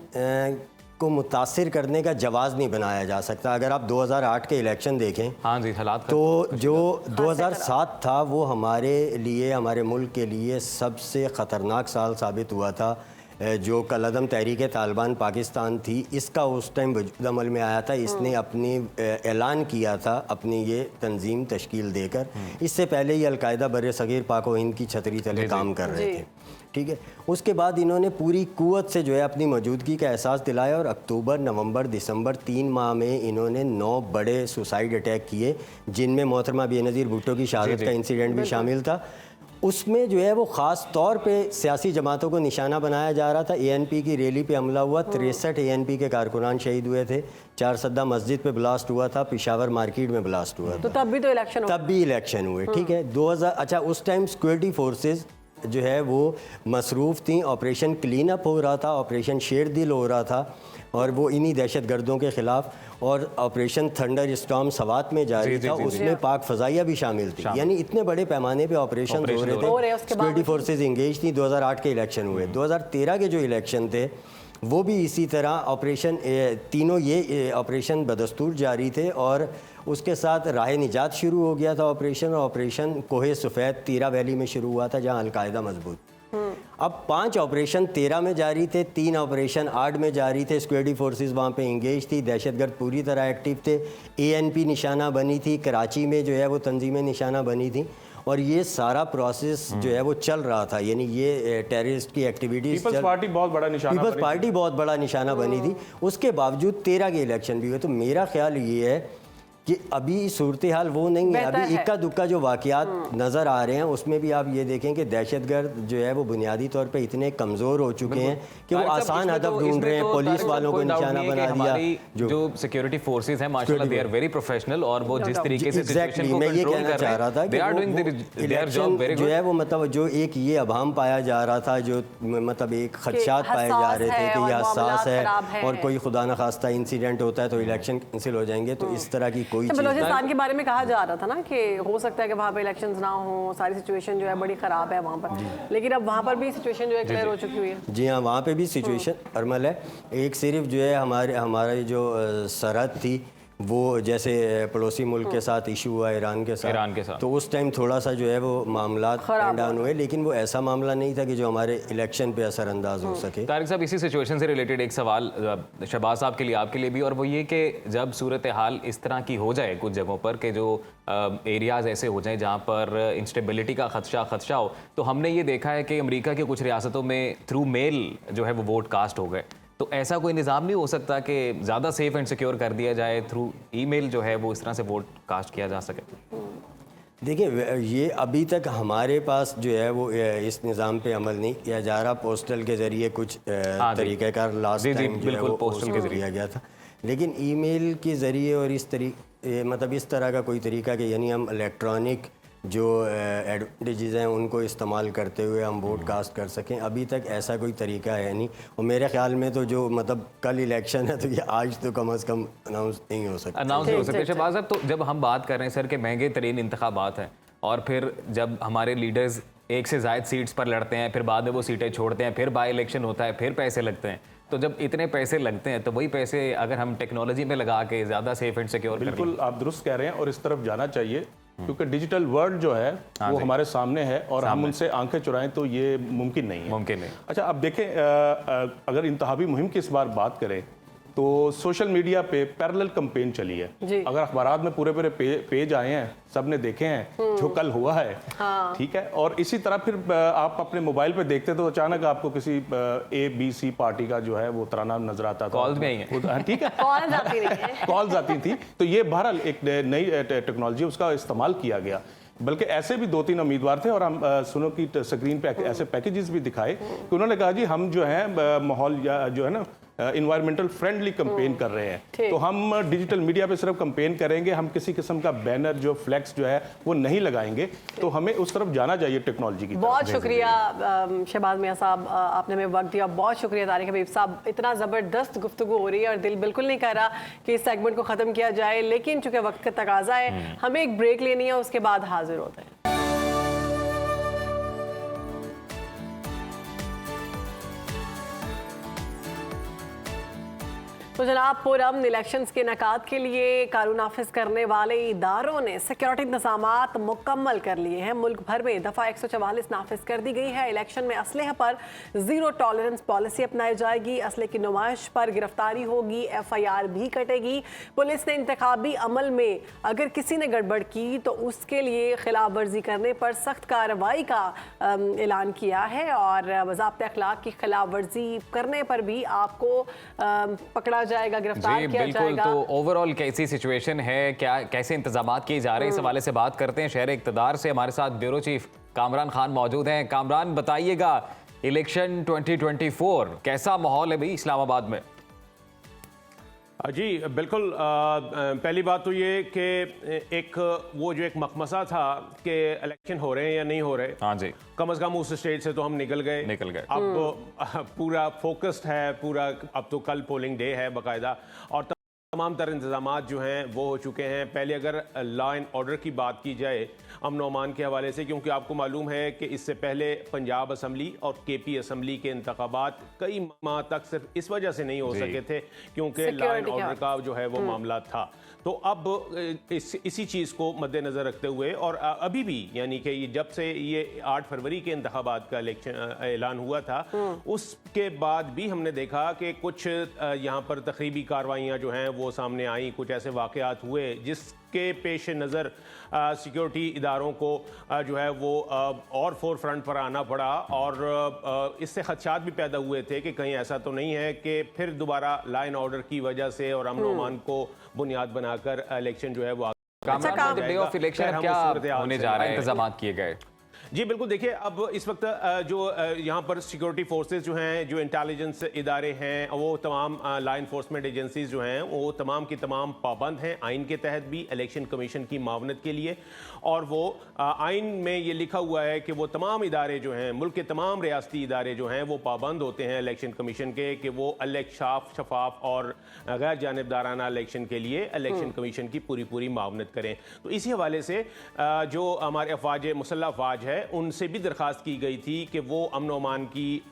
को मुतासिर करने का जवाज़ नहीं बनाया जा सकता। अगर आप 2008 के इलेक्शन देखें, हाँ जी, हालात तो जो 2007 था वो हमारे लिए, हमारे मुल्क के लिए सबसे ख़तरनाक साल साबित हुआ था। जो कलअदम तहरीक तालिबान पाकिस्तान थी, इसका उस टाइम वजूद अमल में आया था। इसने अपनी ऐलान किया था अपनी ये तंजीम तश्कील देकर। इससे पहले ही अलकायदा बर सगीर पाक व हिंद की छतरी तले काम कर रहे थे, ठीक है। उसके बाद इन्होंने पूरी कुव्वत से जो है अपनी मौजूदगी का एहसास दिलाया और अक्टूबर, नवंबर, दिसंबर 3 माह में इन्होंने 9 बड़े सुसाइड अटैक किए, जिनमें मोहतरमा बेनज़ीर भुट्टो की शहादत का इंसिडेंट भी शामिल था। उसमें जो है वो ख़ास तौर पे सियासी जमातों को निशाना बनाया जा रहा था। ANP की रैली पे हमला हुआ, 63 ANP के कारकुनान शहीद हुए थे। 4 सद्दा मस्जिद पे ब्लास्ट हुआ था, पेशावर मार्केट में ब्लास्ट हुआ था। तो तब भी तो इलेक्शन तब भी इलेक्शन हुए, ठीक है। 2000 अच्छा, उस टाइम सिक्योरिटी फोर्सेस जो है वो मसरूफ़ थी, ऑपरेशन क्लीन अप हो रहा था, ऑपरेशन शेर दिल हो रहा था और वो इन्हीं दहशतगर्दों के ख़िलाफ़, और ऑपरेशन थंडर स्टॉर्म सवात में जारी था, उसमें पाक फ़ज़ाइया भी शामिल थी। यानी इतने बड़े पैमाने पे ऑपरेशन हो रहे थे, सिक्योरिटी फोर्सेज इंगेज थी। 2008 के इलेक्शन हुए। 2013 के जो इलेक्शन थे वो भी इसी तरह ऑपरेशन, तीनों ये ऑपरेशन बदस्तूर जारी थे और उसके साथ राह निजात शुरू हो गया था ऑपरेशन। कोहे सफ़ेद तीरा वैली में शुरू हुआ था जहाँ अलकायदा मजबूत। अब 5 ऑपरेशन 13 में जारी थे, 3 ऑपरेशन 8 में जारी थे। सिक्योरिटी फोर्सेस वहाँ पे इंगेज थी, दहशतगर्द पूरी तरह एक्टिव थे। ANP निशाना बनी थी, कराची में जो है वो तंजीमें निशाना बनी थी, और ये सारा प्रोसेस जो है वो चल रहा था। यानी ये टेररिस्ट की एक्टिविटीज, पीपल्स पार्टी बहुत बड़ा निशाना, पीपल्स पार्टी बहुत बड़ा निशाना बनी थी। उसके बावजूद 13 के इलेक्शन भी हुए। तो मेरा ख्याल ये है कि अभी सूरत हाल वो नहीं है। अभी इक्का दुक्का जो वाक़यात नज़र आ रहे हैं उसमें भी आप ये देखें कि दहशतगर्द जो है वो बुनियादी तौर पे इतने कमज़ोर हो चुके हैं कि वो आसान हदफ ढूंढ रहे हैं। पुलिस वालों को निशाना बना दिया। जो सिक्योरिटी फोर्सेस हैं माशाल्लाह दे आर वेरी प्रोफेशनल, और वो जिस तरीके से सिचुएशन को मैं ये कंट्रोल कहना कर चाह रहा था they are doing their job very good. जो है वो मतलब जो एक ये अभाम पाया जा रहा था, जो मतलब एक खदशात पाए जा रहे थे कि ये हसास है और कोई खुदा न खास्ता इंसिडेंट होता है तो इलेक्शन कैंसिल हो जाएंगे, तो इस तरह की कोई बलूचिस्तान के बारे में कहा जा रहा था ना कि हो सकता है कि वहाँ पे इलेक्शंस ना हो, सारी सिचुएशन जो है बड़ी ख़राब है वहाँ पर, लेकिन अब वहाँ पर भी सिचुएशन जो है क्लियर हो चुकी हुई है। जी हाँ, वहाँ पे भी सिचुएशन नॉर्मल है। एक सिर्फ जो है हमारी जो सरहद थी वो जैसे पड़ोसी मुल्क के साथ इशू हुआ ईरान के साथ, तो उस टाइम थोड़ा सा जो है वो मामला डाउन हुए, लेकिन वो ऐसा मामला नहीं था कि जो हमारे इलेक्शन पे असरअंदाज हो सके। तारिक साहब, इसी सिचुएशन से रिलेटेड एक सवाल शहबाज साहब के लिए, आपके लिए भी, और वो ये कि जब सूरत हाल इस तरह की हो जाए कुछ जगहों पर कि जो एरियाज़ ऐसे हो जाएं जहाँ पर इंस्टेबिलिटी का खदशा हो, तो हमने ये देखा है कि अमेरिका की कुछ रियासतों में थ्रू मेल जो है वो वोट कास्ट हो गए। तो ऐसा कोई निज़ाम नहीं हो सकता कि ज़्यादा सेफ एंड सिक्योर कर दिया जाए, थ्रू ईमेल जो है वो इस तरह से वोट कास्ट किया जा सके? देखिए, ये अभी तक हमारे पास जो है वो इस निज़ाम पे अमल नहीं किया जा रहा। पोस्टल के ज़रिए कुछ तरीक़ाकार लास्ट टाइम जो है वो पोस्टल के ज़रिए गया था, लेकिन ईमेल के ज़रिए और इस तरह का कोई तरीका कि यानी हम इलेक्ट्रॉनिक जो एडवांटेजेस हैं उनको इस्तेमाल करते हुए हम वोट कास्ट कर सकें, अभी तक ऐसा कोई तरीका है नहीं। और मेरे ख्याल में तो जो मतलब कल इलेक्शन है तो ये आज तो कम से कम अनाउंस नहीं हो सकता। शहबाज साहब, तो जब हम बात कर रहे हैं सर के महंगे तरीन इंतखाबात हैं, और फिर जब हमारे लीडर्स एक से ज़ायद सीट्स पर लड़ते हैं, फिर बाद में वो सीटें छोड़ते हैं, फिर बाई इलेक्शन होता है, फिर पैसे लगते हैं, तो जब इतने पैसे लगते हैं तो वही पैसे अगर हम टेक्नोलॉजी में लगा के ज़्यादा सेफ एंड सिक्योर, बिल्कुल आप दुरुस्त कह रहे हैं और इस तरफ जाना चाहिए, क्योंकि डिजिटल वर्ल्ड जो है वो हमारे सामने है और हम उनसे आंखें चुराएं तो ये मुमकिन नहीं है। अच्छा, अब देखें, अगर इंतहाबी मुहिम की इस बार बात करें तो सोशल मीडिया पे पैरेलल कैंपेन चली है। अगर अखबारात में पूरे पेज आए हैं, सबने देखे हैं जो कल हुआ है, ठीक है, और इसी तरह फिर आप अपने मोबाइल पे देखते तो अचानक आपको किसी ABC पार्टी का जो है वो तराना नजर आता था, कॉल्स में ही है, ठीक है, कॉल्स आती थी। तो ये बहरहाल एक नई टेक्नोलॉजी, उसका इस्तेमाल किया गया। बल्कि ऐसे भी 2-3 उम्मीदवार थे और हम सुनो की स्क्रीन पे ऐसे पैकेजेस भी दिखाए कि उन्होंने कहा जी हम जो है माहौल जो है ना इन्वायरमेंटल फ्रेंडली कैंपेन कर रहे हैं, तो हम डिजिटल मीडिया पे सिर्फ कैंपेन करेंगे, हम किसी किस्म का बैनर जो फ्लैक्स जो है वो नहीं लगाएंगे। तो हमें उस तरफ जाना चाहिए टेक्नोलॉजी की। बहुत शुक्रिया शहबाज मियां साहब, आपने हमें वक्त दिया। बहुत शुक्रिया तारिक हबीब साहब, इतना ज़बरदस्त गुफ्तगू हो रही है और दिल बिल्कुल नहीं कह रहा कि इस सेगमेंट को ख़त्म किया जाए, लेकिन चूंकि वक्त का तकाजा है हमें एक ब्रेक लेनी है, उसके बाद हाजिर होते हैं। तो जनाब, पुरअमन इलेक्शंस के इनेकाद के लिए कानून नाफिज करने वाले इदारों ने सिक्योरिटी इंतजामात मुकम्मल कर लिए हैं। मुल्क भर में दफ़ा 144 नाफिज कर दी गई है। इलेक्शन में असलहे पर ज़ीरो टॉलरेंस पॉलिसी अपनाई जाएगी। असले की नुमाइश पर गिरफ्तारी होगी, FIR भी कटेगी। पुलिस ने इंतखाबी अमल में अगर किसी ने गड़बड़ की तो उसके लिए खिलाफ वर्जी करने पर सख्त कार्रवाई का ऐलान किया है, और वज़ाब्त अखलाक की खिलाफ वर्जी करने पर भी आपको पकड़ा जाएगा, गिरफ्तार किया जाएगा। तो ओवरऑल कैसी सिचुएशन है, क्या कैसे इंतजामात किए जा रहे हैं, इस हवाले से बात करते हैं। शहर इक़्तिदार से हमारे साथ ब्यूरो चीफ कामरान खान मौजूद हैं। कामरान, बताइएगा, इलेक्शन 2024 कैसा माहौल है भाई इस्लामाबाद में? जी बिल्कुल, पहली बात तो ये कि एक वो जो एक मखमसा था कि इलेक्शन हो रहे हैं या नहीं हो रहे, हाँ जी, कम से कम उस स्टेज से तो हम निकल गए। अब पूरा फोकस्ड है, पूरा अब तो कल पोलिंग डे है बाकायदा, और तमाम तर इंतजामात जो हैं वो हो चुके हैं। पहले अगर लॉ एंड ऑर्डर की बात की जाए अमन अमान के हवाले से, क्योंकि आपको मालूम है कि इससे पहले पंजाब असम्बली और केपी असम्बली के इंतखाबात कई माह तक सिर्फ इस वजह से नहीं हो सके थे क्योंकि लॉ एंड ऑर्डर का जो है वो मामला था। तो अब इसी चीज़ को मद्देनज़र रखते हुए और अभी भी यानी कि जब से ये 8 फरवरी के इंतखाबात का इलेक्शन ऐलान हुआ था उसके बाद भी हमने देखा कि कुछ यहाँ पर तकरीबी कार्रवाइयाँ जो हैं वो सामने आई, कुछ ऐसे वाक़यात हुए जिसके पेश नज़र सिक्योरिटी इदारों को जो है वो और फोर फ्रंट पर आना पड़ा और इससे खदशात भी पैदा हुए थे कि कहीं ऐसा तो नहीं है कि फिर दोबारा लॉ एंड ऑर्डर की वजह से और अमन अमान को बुनियाद बनाकर इलेक्शन जो है वो डे ऑफ इलेक्शन क्या होने जा रहा है, इंतजाम किए गए? जी बिल्कुल, देखिए अब इस वक्त जो यहाँ पर सिक्योरिटी फोर्सेस जो हैं, जो इंटेलिजेंस इदारे हैं, वो तमाम लॉ इन्फोर्समेंट एजेंसीज जो हैं वो तमाम की तमाम पाबंद हैं आइन के तहत भी इलेक्शन कमीशन की मावनत के लिए। और वो आइन में ये लिखा हुआ है कि वो तमाम इदारे जो हैं, मुल्क के तमाम रियासती इदारे जो हैं वो पाबंद होते हैं इलेक्शन कमीशन के कि वो शफाफ और गैर जानिबदाराना इलेक्शन के लिए इलेक्शन कमीशन की पूरी मावनत करें। तो इसी हवाले से जो हमारे अफवाज मुसल्लह अफवाज है उनसे भी दरख्वास्त की गई थी कि वो अमन अमान की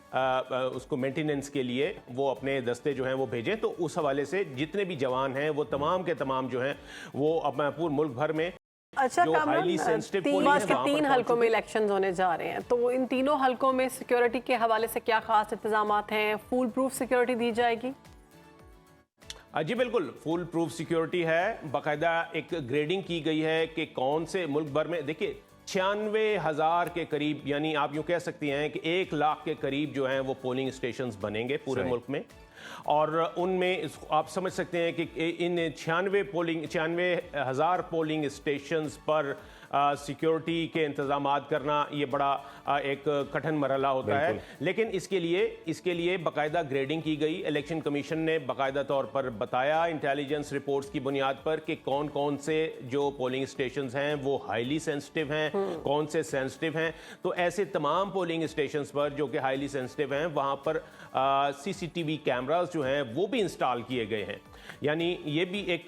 उसको मेंटेनेंस के लिए वो अपने दस्ते जो हैं वो भेजें। तो उस हवाले से जितने भी जवान हैं वो तमाम के तमाम जो हैं वो अपना पूरे मुल्क भर में अच्छा कामरान, 3 हलकों में इलेक्शंस होने जा रहे हैं, तो इन तीनों हलकों में सिक्योरिटी के हवाले से क्या खास इंतजामात हैं? फुल प्रूफ सिक्योरिटी दी जाएगी? जी बिल्कुल, फुल प्रूफ सिक्योरिटी है। बाकायदा एक ग्रेडिंग की गई है कि कौन से मुल्क भर में, देखिए 96,000 के करीब, यानी आप यूँ कह सकती हैं कि 1 लाख के करीब जो हैं वो पोलिंग स्टेशंस बनेंगे पूरे मुल्क में। और उनमें आप समझ सकते हैं कि इन 96,000 पोलिंग स्टेशंस पर सिक्योरिटी के इंतजामात करना ये बड़ा एक कठिन मरहला होता है। लेकिन इसके लिए बाकायदा ग्रेडिंग की गई। इलेक्शन कमीशन ने बाकायदा तौर पर बताया इंटेलिजेंस रिपोर्ट्स की बुनियाद पर कि कौन कौन से जो पोलिंग स्टेशंस हैं वो हाईली सेंसिटिव हैं, कौन से सेंसिटिव हैं। तो ऐसे तमाम पोलिंग स्टेशंस पर जो कि हाईली सेंसिटिव हैं वहाँ पर CCTV कैमरास जो हैं वो भी इंस्टॉल किए गए हैं। यानी ये भी एक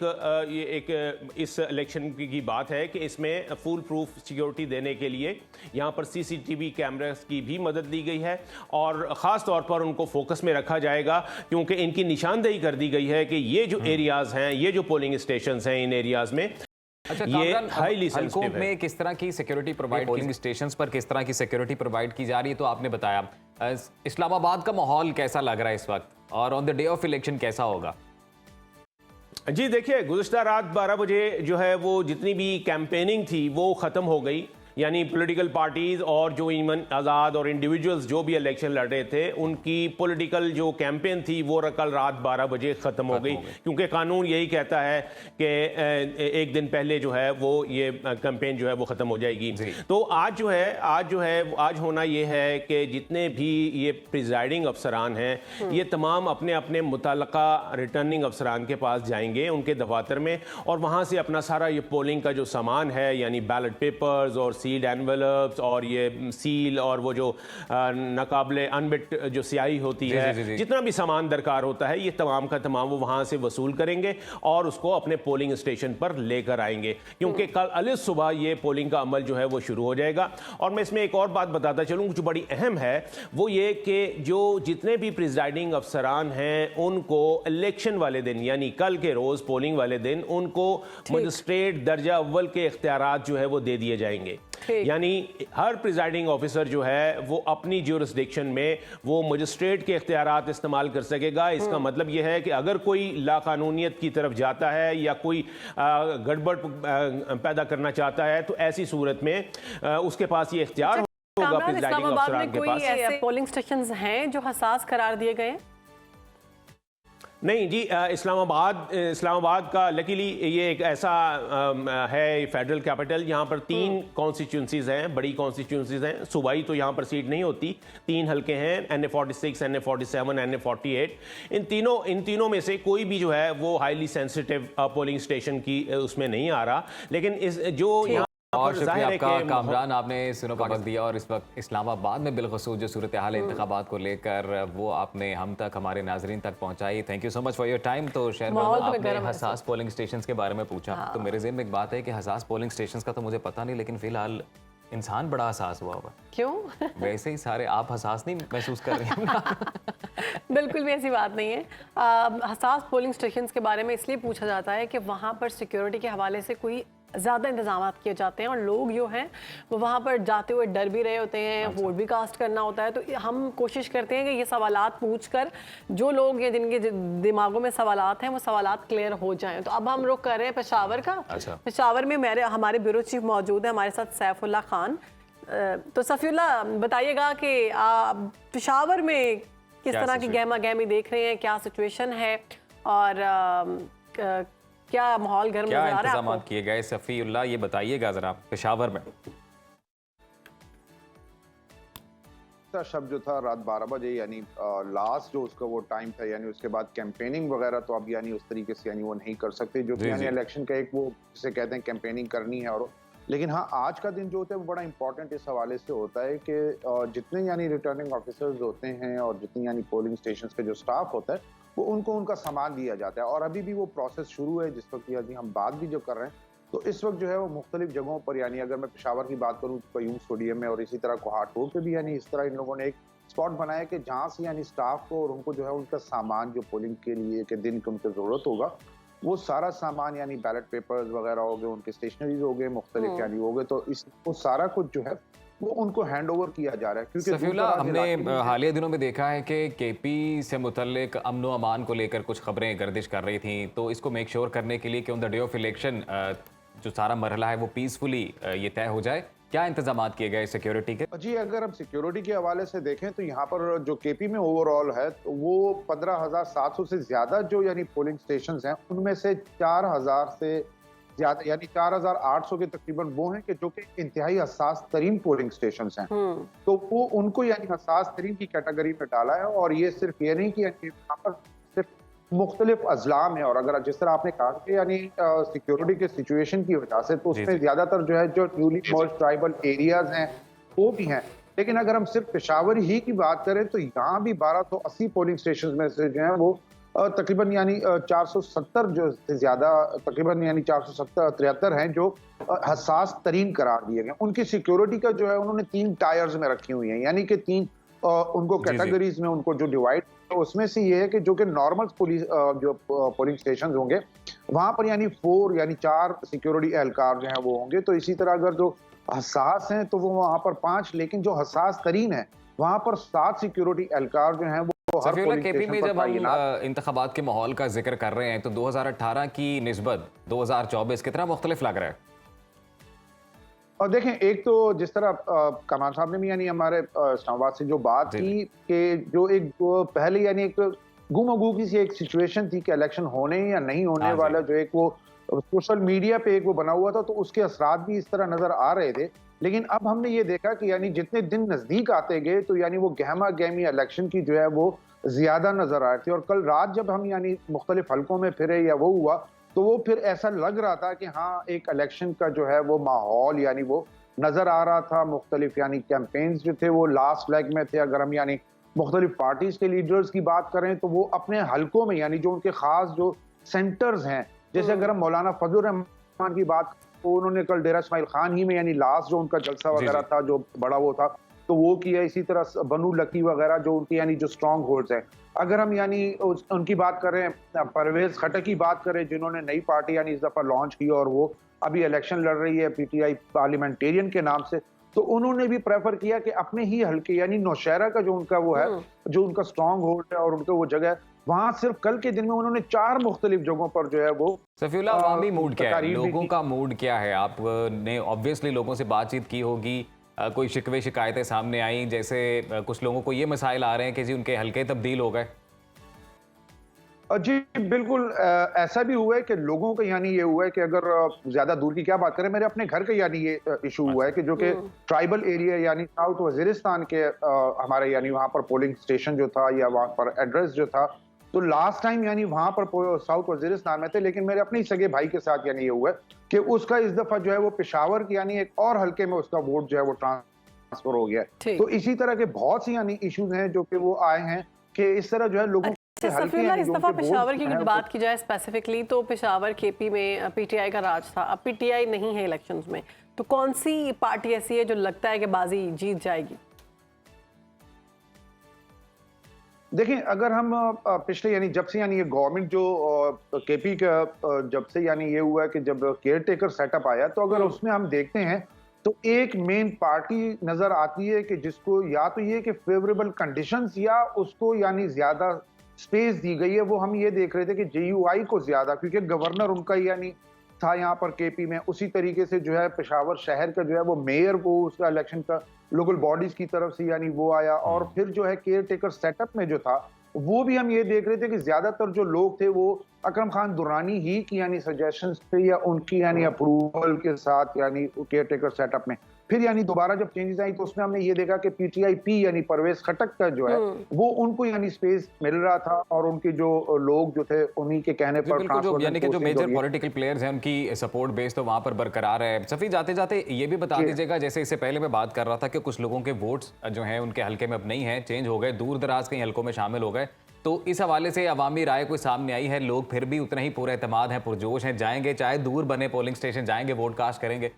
इस इलेक्शन की बात है कि इसमें फुल प्रूफ सिक्योरिटी देने के लिए यहाँ पर CCTV कैमरास की भी मदद ली गई है और ख़ास तौर पर उनको फोकस में रखा जाएगा क्योंकि इनकी निशानदेही कर दी गई है कि ये जो एरियाज़ हैं, ये जो पोलिंग स्टेशंस हैं, इन एरियाज़ में ये हाईली सेंसिटिव है। में किस तरह की सिक्योरिटी प्रोवाइड, पोलिंग स्टेशंस पर किस तरह की सिक्योरिटी प्रोवाइड की जा रही है तो आपने बताया। इस्लामाबाद का माहौल कैसा लग रहा है इस वक्त और on the day of election कैसा होगा? जी देखिए, गुज़िश्ता रात 12 बजे जो है वो जितनी भी कैंपेनिंग थी वो ख़त्म हो गई। यानी पॉलिटिकल पार्टीज़ और जो इवन आज़ाद और इंडिविजुअल्स जो भी इलेक्शन लड़ रहे थे उनकी पॉलिटिकल जो कैंपेन थी वो कल रात 12 बजे ख़त्म हो गई क्योंकि कानून यही कहता है कि एक दिन पहले जो है वो ये कैंपेन जो है वो ख़त्म हो जाएगी। तो आज होना ये है कि जितने भी ये प्रिजाइडिंग अफसरान हैं ये तमाम अपने अपने मुतल्लका रिटर्निंग अफसरान के पास जाएंगे उनके दफातर में और वहाँ से अपना सारा ये पोलिंग का जो सामान है यानी बैलेट पेपर्स और सील्ड एनवेलप्स और ये सील और वो जो नाकाबिले अनबिट जो स्याही होती है, जितना भी सामान दरकार होता है ये तमाम का तमाम वो वहाँ से वसूल करेंगे और उसको अपने पोलिंग स्टेशन पर लेकर आएंगे क्योंकि कल अलग सुबह ये पोलिंग का अमल जो है वो शुरू हो जाएगा। और मैं इसमें एक और बात बताता चलूँ जो बड़ी अहम है वो ये कि जो जितने भी प्रिजाइडिंग अफसरान हैं उनको इलेक्शन वाले दिन यानी कल के रोज़ पोलिंग वाले दिन उनको मजिस्ट्रेट दर्जा अव्वल के इख्तियारात जो है वो दे दिए जाएंगे। यानी हर प्रिजाइडिंग ऑफिसर जो है वो अपनी ज्यूरिसडिक्शन में वो मजिस्ट्रेट के इख्तियारात इस्तेमाल कर सकेगा। इसका मतलब यह है कि अगर कोई लाकानूनियत की तरफ जाता है या कोई गड़बड़ पैदा करना चाहता है तो ऐसी सूरत में उसके पास ये इख्तियार होगा प्रिजाइडिंग अफसरान के पास। ऐसे पोलिंग स्टेशंस हैं जो हसास करार दिए गए? नहीं जी, इस्लामाबाद का लकीली ये एक ऐसा है फेडरल कैपिटल, यहाँ पर 3 कॉन्स्टिट्यूंसीज हैं, बड़ी कॉन्स्टिट्यूंसीज हैं। सूबाई तो यहाँ पर सीट नहीं होती, 3 हल्के हैं, NA46, NA47, NA48। इन तीनों में से कोई भी जो है वो हाईली सेंसिटिव पोलिंग स्टेशन की उसमें नहीं आ रहा। लेकिन इस जो यहाँ और पर शुक्रिया जाहिर है आपका कि कामरान, आपने सुनो का वक्त दिया और इस वक्त इस्लामाबाद में बिलखसूस जो सूरत हाल है इंतखाबात को लेकर वो आपने हम तक, हमारे नाजरीन तक पहुंचाई। Thank you so much for your time. तो शहर माहौल तो आपने गर्म है हसास पोलिंग स्टेशन के बारे में पूछा, तो मेरे ज़हन में एक बात है कि हसास पोलिंग स्टेशन का तो मुझे पता नहीं, लेकिन फिलहाल इंसान बड़ा हसास हुआ हुआ। क्यों? वैसे ही सारे आप हसास नहीं महसूस कर रहे हैं? बिल्कुल भी ऐसी बात नहीं है। हसास पोलिंग स्टेशंस के बारे में इसलिए पूछा जाता है कि वहाँ पर सिक्योरिटी के हवाले से कोई ज़्यादा इंतजाम किए जाते हैं और लोग जो हैं वो वहाँ पर जाते हुए डर भी रहे होते हैं, वोट भी कास्ट करना होता है। तो हम कोशिश करते हैं कि ये सवालात पूछकर जो लोग या जिनके दिमागों में सवालात हैं वो सवालात क्लियर हो जाएं। तो अब हम रुख कर रहे हैं पेशावर का। पेशावर में हमारे ब्यूरो चीफ मौजूद है, हमारे साथ सैफुल्ला खान। तो सफ़ीउल्ला बताइएगा कि पेशावर में किस तरह की गहमा गहमी देख रहे हैं, क्या सिचुएशन है और क्या माहौल गर्म नजर आ रहा है? क्या इंतजाम किए गए सफ़ीउल्ला, ये बताइएगा जरा पेशावर में। शब जो था रात 12 बजे, यानी लास्ट जो उसका वो टाइम था, यानी उसके बाद कैंपेनिंग वगैरह तो अब यानी उस तरीके से यानी वो नहीं कर सकते, जो कि यानी इलेक्शन का एक वो जिसे कहते हैं कैंपेनिंग करनी है। और लेकिन हाँ, आज का दिन जो होता है वो बड़ा इंपॉर्टेंट इस हवाले से होता है कि जितने यानी रिटर्निंग ऑफिसर्स होते हैं और जितनी यानी पोलिंग स्टेशन के जो स्टाफ होता है वो उनको उनका सामान दिया जाता है। और अभी भी वो प्रोसेस शुरू है जिस वक्त यानी हम बात भी जो कर रहे हैं, तो इस वक्त जो है वो मुख्तलिफ जगहों पर, यानी अगर मैं पेशावर की बात करूँ तो क्यूम स्टेडियम में और इसी तरह कोहाट रोड पे भी यानी इस तरह इन लोगों ने एक स्पॉट बनाया कि जहाँ से यानी स्टाफ को और उनको जो है उनका सामान जो पोलिंग के लिए के दिन की उनको ज़रूरत होगा वो सारा सामान यानी बैलेट पेपर्स वगैरह हो गए, उनके स्टेशनरीज हो गए, मुख्तलिफ यानी हो गए, तो इसको सारा कुछ जो है वो उनको हैंड ओवर किया जा रहा है। क्योंकि सफ़ीउल्ला, हमने हालिया दिनों में देखा है कि केपी से मुतल्लिक अमन व अमान को लेकर कुछ खबरें गर्दिश कर रही थी, तो इसको मेक श्योर करने के लिए कि on the day of election जो सारा मरहला है वो पीसफुली ये तय हो जाए, क्या इंतजाम किए गए सिक्योरिटी के? जी, अगर हम सिक्योरिटी के हवाले से देखें तो यहाँ पर जो केपी में ओवरऑल है तो वो 15,700 से ज्यादा जो यानी पोलिंग स्टेशंस हैं, उनमें से 4,000 से ज्यादा यानी 4,800 के तकरीबन वो हैं कि जो कि इंतहाई हसास तरीन पोलिंग स्टेशंस हैं, तो वो उनको यानी हसास तरीन की कैटेगरी में डाला है। और ये सिर्फ ये नहीं कि यहाँ पर सिर्फ मुख्तलिफ अजलाम है, और अगर जिस तरह आपने कहा कि यानी सिक्योरिटी के सिचुएशन की वजह से तो उसमें ज्यादातर जो है जो न्यूली मर्ज्ड ट्राइबल एरियाज हैं वो भी हैं। लेकिन अगर हम सिर्फ पेशावर ही की बात करें तो यहाँ भी 1280 पोलिंग स्टेशन में से जो है वो तकरीबन यानी 470 जो से ज्यादा तकरीबन यानी 473 हैं जो हसास तरीन करार दिए गए। उनकी सिक्योरिटी का जो है उन्होंने 3 टायर्स में रखी हुई है, यानी कि 3 उनको कैटेगरीज में उनको जो डिवाइड, तो उसमें से ये है कि जो कि नॉर्मल पुलिस जो पोलिंग स्टेशन होंगे वहां पर यानी 4 सिक्योरिटी एहलकार जो हैं वो होंगे। तो इसी तरह अगर जो हसास हैं तो वो वहां पर 5, लेकिन जो हसास तरीन है वहां पर 7 सिक्योरिटी एहलकार जो हैं वो हर पोलिंग केपी स्टेशन में पर जब हम तैनात। इंतखाबात के माहौल का जिक्र कर रहे हैं तो 2018 की निस्बत 2024 कितना मुख्तलिफ लग रहा है? और देखें, एक तो जिस तरह कमाल साहब ने भी यानी हमारे इस्लामाबाद से जो बात की कि जो एक पहले यानी एक गुमगू की सी एक सिचुएशन थी कि इलेक्शन होने या नहीं होने वाला, जो एक वो सोशल मीडिया पे एक वो बना हुआ था, तो उसके असरात भी इस तरह नजर आ रहे थे। लेकिन अब हमने ये देखा कि यानी जितने दिन नजदीक आते गए तो यानी वो गहमा गहमी इलेक्शन की जो है वो ज्यादा नजर आ रही थी। और कल रात जब हम यानी मुख्तलिफ हलकों में फिरे या वो हुआ तो वो फिर ऐसा लग रहा था कि हाँ, एक इलेक्शन का जो है वो माहौल यानी वो नजर आ रहा था। मुख्तलिफ यानी कैंपेन्स जो थे वो लास्ट लेग में थे। अगर हम यानी मुख्तलिफ पार्टीज के लीडर्स की बात करें तो वो अपने हलकों में यानी जो उनके खास जो सेंटर्स हैं, जैसे अगर हम मौलाना फजल रहमान की बात तो उन्होंने कल डेरा इस्माइल खान ही में यानी लास्ट जो उनका जलसा वगैरह था जो बड़ा वो था तो वो किया। इसी तरह बनू लकी वगैरह जो उनकी यानी जो स्ट्रॉन्ग होल्ड्स हैं। अगर हम यानी उनकी बात करें, परवेज खटक की बात करें जिन्होंने नई पार्टी यानी इस दफा लॉन्च की और वो अभी इलेक्शन लड़ रही है पीटीआई पार्लियामेंटेरियन के नाम से, तो उन्होंने भी प्रेफर किया कि अपने ही हल्के यानी नौशहरा का जो उनका वो है जो उनका स्ट्रॉन्ग होल्ड है और उनका वो जगह है, वहां सिर्फ कल के दिन में उन्होंने 4 मुख्तलिफ जगहों पर जो है वो। सफ़ीउल्ला, अवामी मूड क्या है, लोगों का मूड क्या है? आपने ऑब्वियसली लोगों से बातचीत की होगी, कोई शिकवे शिकायतें सामने आई, जैसे कुछ लोगों को ये मसाइल आ रहे हैं कि जी उनके हल्के तब्दील हो गए? जी बिल्कुल, ऐसा भी हुआ है कि लोगों का यानी ये हुआ है कि अगर ज्यादा दूर की क्या बात करें, मेरे अपने घर का यानी ये इशू हुआ है कि जो कि ट्राइबल एरिया यानी साउथ वजीरिस्तान के हमारे यानी वहाँ पर पोलिंग स्टेशन जो था या वहाँ पर एड्रेस जो था तो लास्ट टाइम यानी वहां पर साउथ वजीरिस्तान में थे, लेकिन मेरे अपने ही सगे भाई के साथ यानी ये हुआ है कि उसका इस दफा जो है वो पेशावर की यानी एक और हल्के में उसका वोट जो है वो ट्रांसफर हो गया है। तो इसी तरह के बहुत सी यानी इश्यूज हैं जो कि वो आए हैं कि इस तरह जो है लोगों सफीउल्लाह, इस दफा पेशावर की कुछ बात की जाए स्पेसिफिकली, तो पेशावर केपी में पीटीआई का राज था, अब पीटीआई नहीं है इलेक्शंस में, तो कौन सी पार्टी ऐसी है जो लगता है कि बाजी जीत जाएगी? देखिए, अगर हम पिछले यानी जब से यानी ये गवर्नमेंट जो केपी का जब से यानी ये हुआ है कि जब केयर टेकर सेटअप आया, तो अगर उसमें हम देखते हैं तो एक मेन पार्टी नजर आती है कि जिसको या तो ये कि फेवरेबल कंडीशंस या उसको यानी ज्यादा स्पेस दी गई है। वो हम ये देख रहे थे कि जेयूआई को ज्यादा, क्योंकि गवर्नर उनका यानी था यहाँ पर केपी में, उसी तरीके से जो है पेशावर शहर का जो है वो मेयर वो उसका इलेक्शन का लोकल बॉडीज की तरफ से यानी वो आया, और फिर जो है केयर टेकर सेटअप में जो था वो भी हम ये देख रहे थे कि ज्यादातर जो लोग थे वो अकरम खान दुरानी ही की यानी सजेशंस थे या उनकी यानी अप्रूवल के साथ यानी केयर टेकर सेटअप में। फिर यानी दोबारा जब चेंजेस आई तो उसमें हमने ये देखा कि पीटीआई यानी परवेज खटक का जो है वो उनको यानी स्पेस मिल रहा था, और उनके जो लोग जो थे उन्हीं के कहने पर यानी कि जो मेजर पॉलिटिकल प्लेयर्स हैं उनकी सपोर्ट बेस तो वहां पर बरकरार है। सफी, जाते जाते ये भी बता दीजिएगा, जैसे इससे पहले मैं बात कर रहा था कि कुछ लोगों के वोट्स जो हैं उनके हल्के में अब नहीं है, चेंज हो गए, दूर दराज कई हल्कों में शामिल हो गए, तो इस हवाले से अवामी राय कोई सामने आई है? लोग फिर भी उतना ही पूरा एतमाद है, पुरजोश हैं, जाएंगे चाहे दूर बने पोलिंग स्टेशन, जाएंगे वोट कास्ट करेंगे?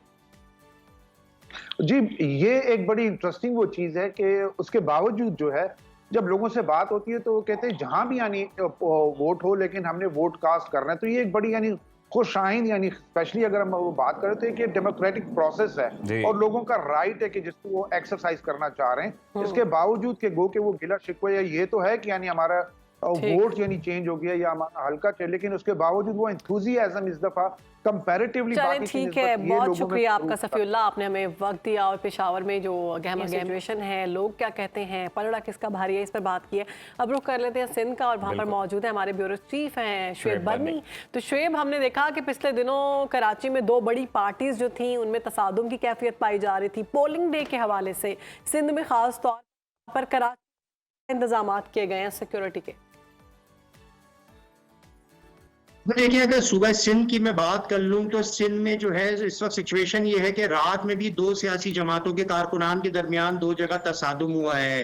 जी, ये एक बड़ी इंटरेस्टिंग वो चीज है कि उसके बावजूद जो है जब लोगों से बात होती है तो वो कहते हैं जहां भी यानी वोट हो लेकिन हमने वोट कास्ट करना है। तो ये एक बड़ी यानी खुश आइंद यानी स्पेशली अगर हम वो बात करें तो एक डेमोक्रेटिक प्रोसेस है और लोगों का राइट है कि जिसको वो एक्सरसाइज करना चाह रहे हैं। इसके बावजूद के गो के वो गिला शिकवा या ये तो है कि यानी हमारा वोट यानी चेंज हो गया या हमारा हल्का चेंज, लेकिन उसके बावजूद वो एंथुसियाज्म इस दफा कंपैरेटिवली चलें, ठीक है, बहुत शुक्रिया आपका सफीउल्लाह, आपने हमें वक्त दिया और पेशावर में जो गहमा सिचुएशन है, लोग क्या कहते हैं, पलड़ा किसका भारी है, इस पर बात की है। अब रुख कर लेते हैं सिंध का, और वहाँ पर मौजूद है हमारे ब्यूरो चीफ हैं शुएब बर्नी। तो शुएब, हमने देखा कि पिछले दिनों कराची में दो बड़ी पार्टीज जो थी उनमें तसादुम की कैफियत पाई जा रही थी। पोलिंग डे के हवाले से सिंध में खास तौर पर कराची इंतजाम किए गए हैं सिक्योरिटी के? देखिए, अगर सुबह सिंध की मैं बात कर लूं तो सिंध में जो है इस वक्त सिचुएशन ये है कि रात में भी दो सियासी जमातों के कारकुनान के दरमियान दो जगह तसादुम हुआ है।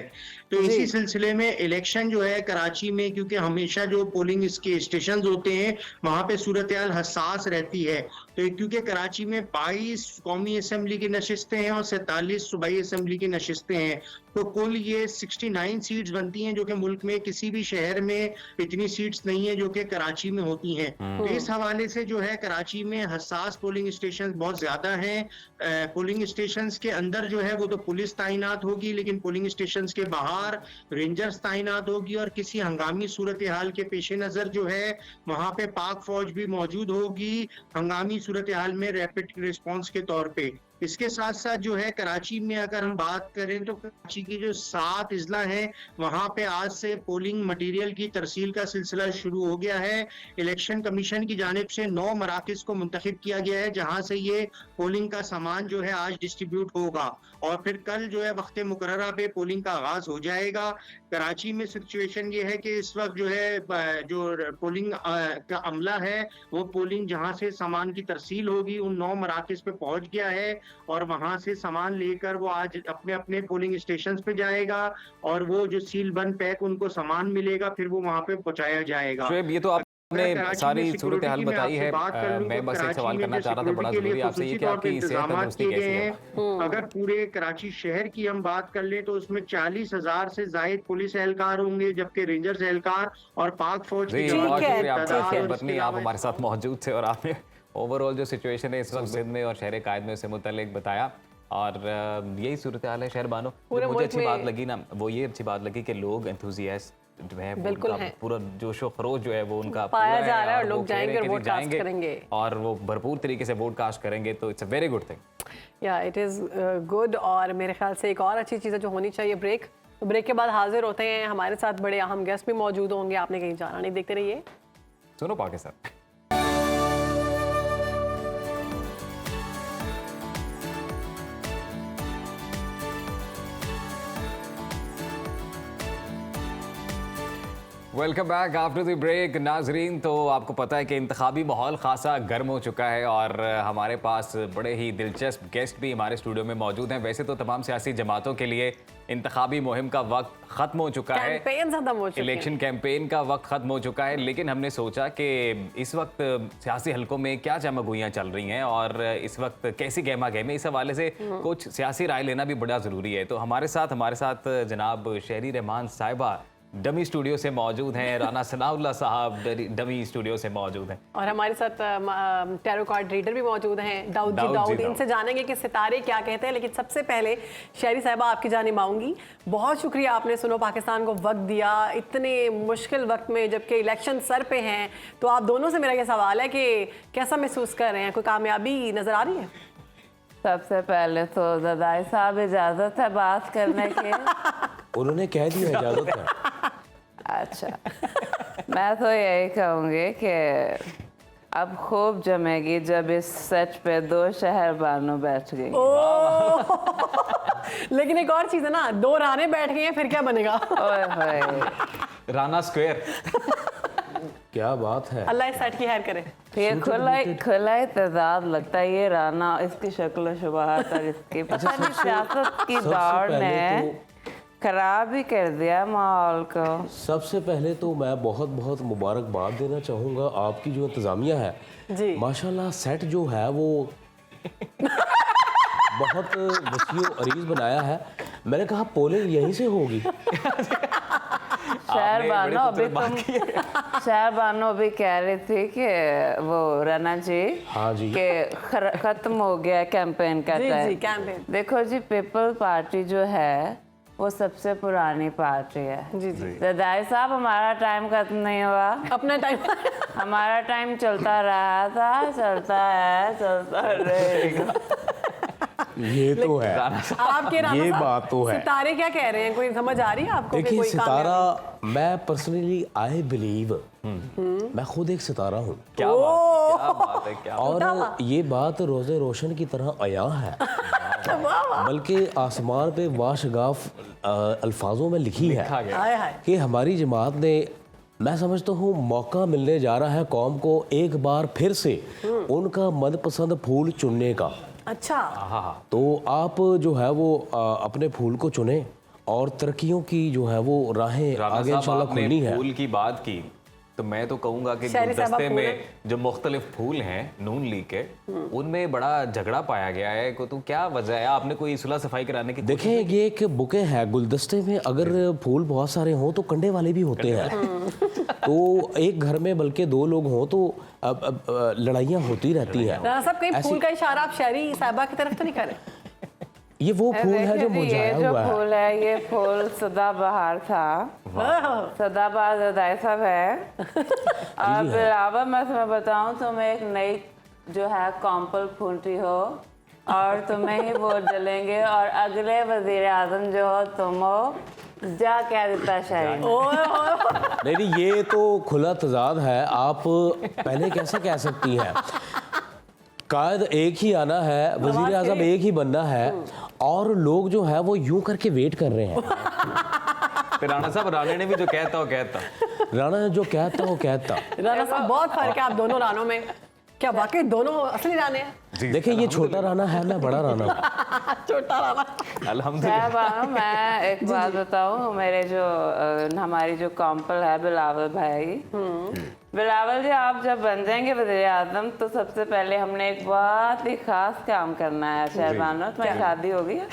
तो इसी सिलसिले में इलेक्शन जो है कराची में, क्योंकि हमेशा जो पोलिंग इसके स्टेशन होते हैं वहां पे सूरत हाल हसास रहती है, तो क्योंकि कराची में 22 कौमी असम्बली की नशिस्तें हैं और 47 सूबाई असम्बली की नशिस्तें हैं, तो कुल ये 69 सीट्स बनती हैं, जो कि मुल्क में किसी भी शहर में इतनी सीट्स नहीं है जो कि कराची में होती हैं। तो इस हवाले से जो है कराची में हसास पोलिंग स्टेशन बहुत ज्यादा हैं। पोलिंग स्टेशन के अंदर जो है वो तो पुलिस तैनात होगी, लेकिन पोलिंग स्टेशन के बाहर रेंजर्स तैनात होगी, और किसी हंगामी सूरत हाल के पेश नजर जो है वहां पे पाक फौज भी मौजूद होगी हंगामी सूरत हाल में रैपिड रिस्पॉन्स के तौर पे। इसके साथ साथ जो है कराची में अगर हम बात करें तो कराची की जो 7 इजला हैं वहां पे आज से पोलिंग मटेरियल की तरसील का सिलसिला शुरू हो गया है। इलेक्शन कमीशन की जानिब से 9 मराकज को मुंतखब किया गया है जहां से ये पोलिंग का सामान जो है आज डिस्ट्रीब्यूट होगा, और फिर कल जो है वक्त मुकर्ररा पे पोलिंग का आगाज हो जाएगा। कराची में सिचुएशन ये है कि इस वक्त जो है जो पोलिंग का अमला है वो पोलिंग जहां से सामान की तरसील होगी उन 9 मराकज पे पहुंच गया है, और वहां से सामान लेकर वो आज अपने अपने पोलिंग स्टेशन पे जाएगा, और वो जो सील बंद पैक उनको सामान मिलेगा फिर वो वहां पे पहुंचाया जाएगा। ये तो आपने सारी सूरत हाल बताई है, मैं बस एक सवाल करना चाह रहा था बड़ा जरूरी आपसे, ये क्या कि सेहत तंदुरुस्ती कैसी है? अगर पूरे कराची शहर की हम बात कर ले तो उसमें 40,000 से जायद पुलिस एहलकार होंगे, जबकि रेंजर्स एहलकार और पाक फौज की बतनी आप हमारे साथ मौजूद थे और आपने ओवरऑल जो सिचुएशन है इस वक्त सिंध में और शहर कायद में से मुतल्लिक बताया, और यही सूरत हाल है। शहर बानो, मुझे अच्छी बात लगी ना, वो ये अच्छी बात लगी कि लोग एंथुसियास्ट जो है पूरा जोशो खरोश जो है वो उनका पाया जा रहा है, और लोग जाएंगे और वोट कास्ट करेंगे, और वो भरपूर तरीके से वोट कास्ट करेंगे, तो it's a very good thing. या इट इज़ गुड। और मेरे ख्याल से एक और अच्छी चीज़ है जो होनी चाहिए ब्रेक। तो ब्रेक के बाद हाजिर होते हैं, हमारे साथ बड़े अहम गेस्ट भी मौजूद होंगे, आपने कहीं जाना नहीं, देखते रहिए सुनो पाके साथ। Welcome back after the break. नाजरीन, तो आपको पता है कि इंतखाबी माहौल खासा गर्म हो चुका है और हमारे पास बड़े ही दिलचस्प गेस्ट भी हमारे स्टूडियो में मौजूद हैं। वैसे तो तमाम सियासी जमातों के लिए इंतखाबी मुहिम का वक्त ख़त्म हो चुका है, इलेक्शन कैंपेन का वक्त ख़त्म हो चुका है, लेकिन हमने सोचा कि इस वक्त सियासी हलकों में क्या चमगुइयाँ चल रही हैं और इस वक्त कैसी गहमा गहमी, इस हवाले से कुछ सियासी राय लेना भी बड़ा ज़रूरी है। तो हमारे साथ जनाब शहरी रहमान साहिबा डमी स्टूडियो से मौजूद हैं, राना सनाउल्लाह साहब डमी स्टूडियो से मौजूद हैं, और हमारे साथ टैरो कार्ड रीडर भी मौजूद हैं दाऊद जी। इनसे जानेंगे कि सितारे क्या कहते हैं। लेकिन सबसे पहले शहरी साहिबा आपकी जानिब आऊंगी। बहुत शुक्रिया आपने सुनो पाकिस्तान को वक्त दिया इतने मुश्किल वक्त में, जबकि इलेक्शन सर पे हैं। तो आप दोनों से मेरा ये सवाल है कि कैसा महसूस कर रहे हैं, कोई कामयाबी नजर आ रही है? सबसे पहले तो जदाई साहब इजाजत है बात करने की? उन्होंने कह दिया इजाजत है। अच्छा, मैं तो यही कहूँगी कि अब खूब जमेगी जब इस सच पे 2 शहर बानो बैठ गई। लेकिन एक और चीज है ना, 2 राने बैठ गए हैं, फिर क्या बनेगा? ओए राना स्क्वायर। क्या बात है, अल्लाह इस सेट की खैर करे। ये खुला तेजाब लगता है ये राना, इसकी शक्ल शुबाहत और इसकी पता नहीं सियासत की दौड़ ने खराब ही कर दिया माहौल को। सबसे पहले तो मैं बहुत बहुत मुबारकबाद देना चाहूँगा आपकी जो इंतज़ामिया है जी। माशाल्लाह सेट जो है वो बहुत वसीओ अरीज बनाया है। मैंने कहा पोलिंग यहीं से होगी। शहरबानो अभी कह रही थी कि वो राना जी, हाँ जी, कि खत्म हो गया कैंपेन का टाइम। देखो जी, पीपल पार्टी जो है वो सबसे पुरानी पार्टी है। जी जी जदाई साहब, हमारा टाइम खत्म नहीं हुआ, अपना टाइम हमारा टाइम चलता रहा था, चलता है, चलता रहेगा। ये तो है, आपके ये बात तो है। सितारे क्या कह रहे हैं, कोई समझ आ रही है आपको? देखिए सितारा, मैं पर्सनली आई बिलीव, मैं खुद एक सितारा हूँ। क्या बात है, क्या और ये बात रोज़े रोशन की तरह आया है, बल्कि आसमान पे वाशगाफ अल्फाजों में लिखी है कि हमारी जमात ने, मैं समझता हूँ मौका मिलने जा रहा है कौम को एक बार फिर से उनका मनपसंद फूल चुनने का। अच्छा, तो आप जो है वो अपने फूल को चुने और तरक्कियों की जो है वो राहें आगे इंशाल्लाह खुलनी है। फूल की बात की तो मैं तो कहूँगा कि गुलदस्ते में जो मुख्तलिफ फूल हैं नून लीग के, उनमें बड़ा झगड़ा पाया गया है। तो क्या वजह है? आपने कोई सुलह सफाई कराने की? देखें, ये एक बुके है, गुलदस्ते में अगर फूल बहुत सारे हों तो कंडे वाले भी होते हैं। तो एक घर में बल्कि 2 लोग हों तो अब लड़ाइयाँ होती रहती हैं। सब कहीं फूल का इशारा आप शहरी साहिबा की तरफ तो नहीं करें? ये वो फूल है जो मुरझाया हुआ है। फूल है, ये फूल सदाबहार था, सदाबहार जदाई साहब है। अब अलावा मैं तुम्हें बताऊं, तुम एक नई जो है कॉम्पल फूटी हो और तुम्हें ही वोट डलेंगे और अगले वजीर आजम जो हो तुम हो। जा कह देता शायद। नहीं, ये तो खुला तजाद है। आप पहले कैसे कह सकती हैं? कायद एक ही आना है, वजीर आजम एक ही बनना है और लोग जो है वो यूं करके वेट कर रहे हैं। राणा साहब, राणे ने भी जो कहता हो कहता, राणा ने जो कहता हो कहता। राणा साहब, बहुत फर्क है आप दोनों रानों में। क्या वाकई दोनों असली राणे हैं? देखिए, ये छोटा राणा है, मैं बड़ा राणा हूँ। छोटा राणा। अल्हम्दुलिल्लाह। मैं एक बात बताऊँ, मेरे जो हमारी जो कॉम्पल है बिलावल भाई, बिलावल जी, आप जब बन जाएंगे वज़ीर आज़म तो सबसे पहले हमने एक बहुत ही खास काम करना है। शहरबानो, तुम्हारी शादी हो गई है?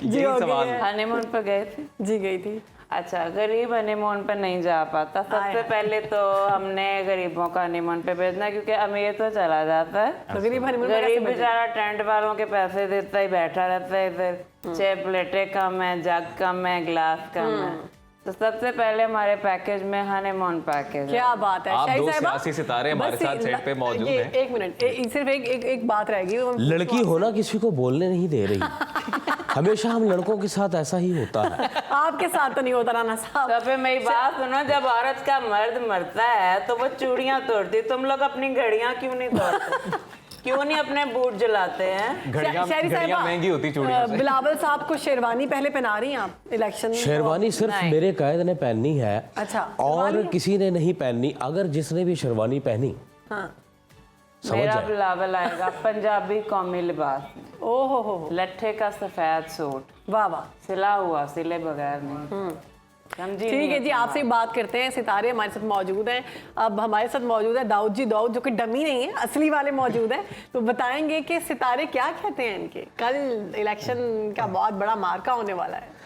जी हो गई है। हनीमून पर गए थे? जी गई थी। अच्छा, गरीब हनीमून पे नहीं जा पाता। सबसे पहले तो हमने गरीबों का हनीमून पे भेजना, क्योंकि अमीर तो चला जाता है, तो गरीब बेचारा टेंट वालों के पैसे देता ही बैठा रहता है इधर। 6 प्लेटें कम है, जग कम है, ग्लास कम है। तो सबसे पहले हमारे पैकेज में हनीमून पैकेज। क्या बात है, आप 2 सियासी सितारे हमारे साथ सेट पे मौजूद हैं। एक मिनट, सिर्फ एक बात रहेगी। लड़की होना किसी को बोलने नहीं दे रही। हमेशा हम लड़कों के साथ ऐसा ही होता है। आपके साथ तो नहीं होता राणा साहब। तो फिर मेरी बात सुनो, जब औरत का मर्द मरता है तो वो चूड़ियां तोड़ती, तुम लोग अपनी घड़ियां क्यों नहीं तोड़ते? क्यों नहीं अपने बूट जलाते हैं? घड़ियां महंगी होती चूड़ियों से। बिलावल साहब को शेरवानी पहले पहना रही हैं आप इलेक्शन? शेरवानी सिर्फ मेरे कायद ने पहननी है। अच्छा, और किसी ने नहीं पहननी। अगर जिसने भी शेरवानी पहनी, हाँ, मेरा बिलावल आएगा पंजाबी कौमी लिबास में। ओहो हो, लट्ठे का सफेद सूट, वाह वाह, सिला हुआ, सिले बगैर नहीं। ठीक है जी, आपसे बात करते हैं। सितारे हमारे साथ मौजूद हैं। अब हमारे साथ मौजूद है दाऊद जी, दाऊद जो कि डमी नहीं है, असली वाले मौजूद हैं। तो बताएंगे कि सितारे क्या कहते हैं इनके। कल इलेक्शन का बहुत बड़ा मार्का होने वाला है।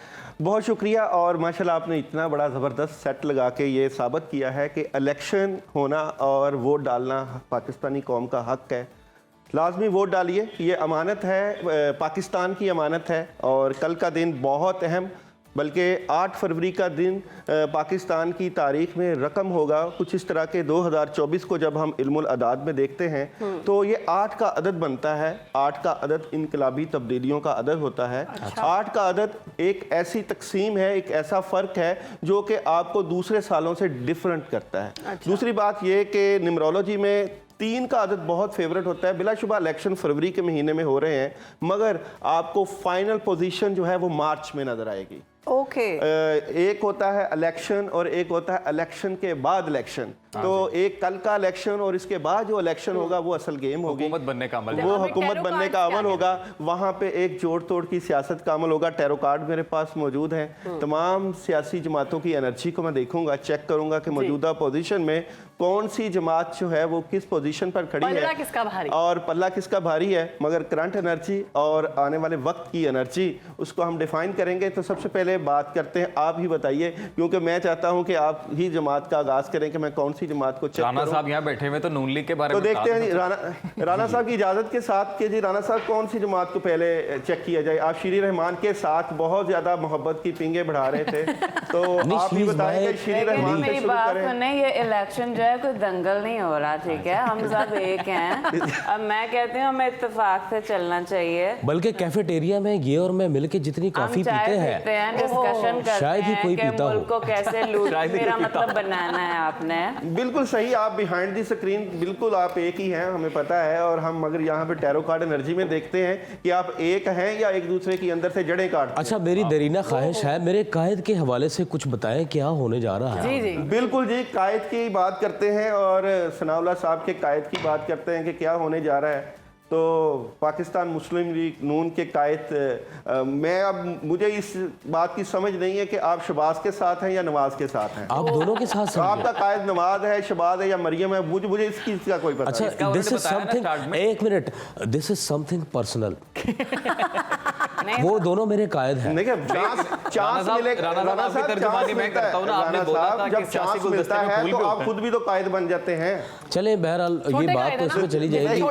बहुत शुक्रिया। और माशाल्लाह आपने इतना बड़ा ज़बरदस्त सेट लगा के ये साबित किया है कि इलेक्शन होना और वोट डालना पाकिस्तानी कौम का हक है। लाजमी वोट डालिए, ये अमानत है, पाकिस्तान की अमानत है। और कल का दिन बहुत अहम, बल्कि 8 फरवरी का दिन पाकिस्तान की तारीख में रकम होगा कुछ इस तरह के 2024 को जब हम इल्मुल अदाद में देखते हैं तो ये 8 का अदद बनता है। 8 का अदद इनकलाबी तब्दीलियों का अदद होता है। 8 का अदद एक ऐसी तकसीम है, एक ऐसा फ़र्क है जो कि आपको दूसरे सालों से डिफरेंट करता है। दूसरी बात ये कि न्यूमरोलॉजी में 3 का अदद बहुत फेवरेट होता है। बिलाशुबा इलेक्शन फरवरी के महीने में हो रहे हैं, मगर आपको फाइनल पोजीशन जो है वो मार्च में नजर आएगी। ओके, एक होता है इलेक्शन और एक होता है इलेक्शन के बाद इलेक्शन। तो एक कल का इलेक्शन और इसके बाद जो इलेक्शन होगा वो असल गेम होगी, हुकूमत बनने का अमल, वो हुकूमत बनने का अमल होगा। वहाँ पे एक जोड़ तोड़ की सियासत का अमल होगा। टैरो कार्ड मेरे पास मौजूद हैं। तमाम सियासी जमातों की एनर्जी को मैं देखूंगा, चेक करूंगा कि मौजूदा पोजीशन में कौन सी जमात जो है वो किस पोजीशन पर खड़ी है किसका भारी और पल्ला किसका भारी है। मगर करंट एनर्जी और आने वाले वक्त की एनर्जी उसको हम डिफाइन करेंगे। तो सबसे पहले बात करते हैं, आप ही बताइए, क्योंकि मैं चाहता हूं कि आप ही जमात का आगाज करें कि मैं कौन सी जमात को चेक राणा साहब यहाँ बैठे हुए तो नून लीग के बारे तो में देखते हैं राणा साहब की इजाजत के साथ कि जी राणा साहब कौन सी जमात को पहले चेक किया जाए। आप शीरी रहमान के साथ बहुत ज्यादा मोहब्बत की पिंगे बढ़ा रहे थे, तो आप ही बताएंगे शीरी रहमान से शुरू करें। सुने, ये इलेक्शन जो है कोई दंगल नहीं हो रहा, ठीक है? हम सब एक हैं। अब मैं कहती हूँ हमें इत्तेफाक से चलना चाहिए। बल्कि कैफेटेरिया में ये और मैं मिलके जितनी कॉफी पीते हैं, डिस्कशन करते शायद ही कोई हैं कि पीता हो। मुल्क को कैसे लूट, मेरा मतलब बनाना है आपने। बिल्कुल सही, आप बिहाइंड दी स्क्रीन बिल्कुल आप एक ही हैं, हमें पता है। और हम मगर यहाँ पे टैरो कार्ड एनर्जी में देखते हैं कि आप एक हैं या एक दूसरे की अंदर से जड़ें काटते हैं। अच्छा, मेरी दरीना ख्वाहिश है मेरे कायद के हवाले से कुछ बताएं, क्या होने जा रहा है? जी जी बिल्कुल जी, कायद की बात करते हैं और सनाउल्लाह साहब के कायद की बात करते हैं कि क्या होने जा रहा है। तो पाकिस्तान मुस्लिम लीग नून के कायद, मैं अब मुझे इस बात की समझ नहीं है कि आप शबाज के साथ हैं या नवाज के साथ हैं। आप दोनों के साथ आपका कायद नवाज है, शबाज है या मरियम है, मुझे इस चीज का कोई पता नहीं। अच्छा, दिस इज समथिंग, एक minute, this is something personal. वो दोनों मेरे कायद हैं। देखिए, चांस मिले, राणा साहब तर्जुमानी मैं करता हूं ना, आपने बोला था कि सियासी गुलदस्ते में फूल भी आप खुद भी तो कायद बन जाते हैं। चले, बहरहाल ये बात तो इसमें चली जाएगी।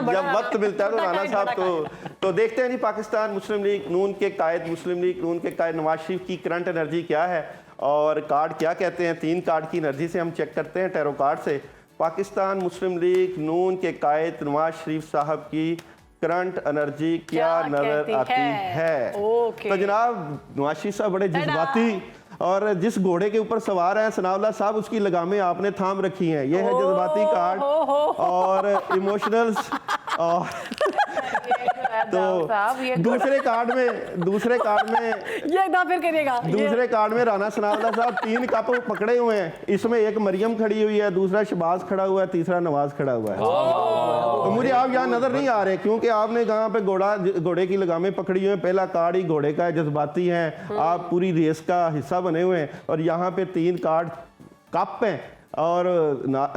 जब वक्त मिलता है तो राणा साहब तो देखते हैं जी पाकिस्तान मुस्लिम लीग नून के कायद, मुस्लिम लीग नून के कायद नवाज शरीफ की करंट एनर्जी क्या है और कार्ड क्या कहते हैं। 3 कार्ड की एनर्जी से हम चेक करते हैं, टैरो कार्ड से। पाकिस्तान मुस्लिम लीग नून के कायद नवाज शरीफ साहब की करंट एनर्जी क्या नजर आती है। तो जनाब, नवाज शरीफ साहब बड़े जज्बाती और जिस घोड़े के ऊपर सवार हैं सनाउल्लाह साहब, उसकी लगामें आपने थाम रखी हैं। ये है जज्बाती कार्ड और इमोशनल्स। और तो दूसरे कार्ड में ये एक फिर करिएगा। दूसरे कार्ड में राणा सनाउल्लाह साहब 3 कप पकड़े हुए हैं। इसमें एक मरियम खड़ी हुई है, दूसरा शबाज खड़ा हुआ है, तीसरा नवाज खड़ा हुआ है। तो मुझे आप यहाँ नजर नहीं आ रहे क्योंकि आपने कहाँ पे घोड़े की लगामें पकड़ी हुई है। पहला कार्ड ही घोड़े का है, जज्बाती हैं, आप पूरी रेस का हिस्सा बने हुए हैं। और यहाँ पे 3 कार्ड कप हैं और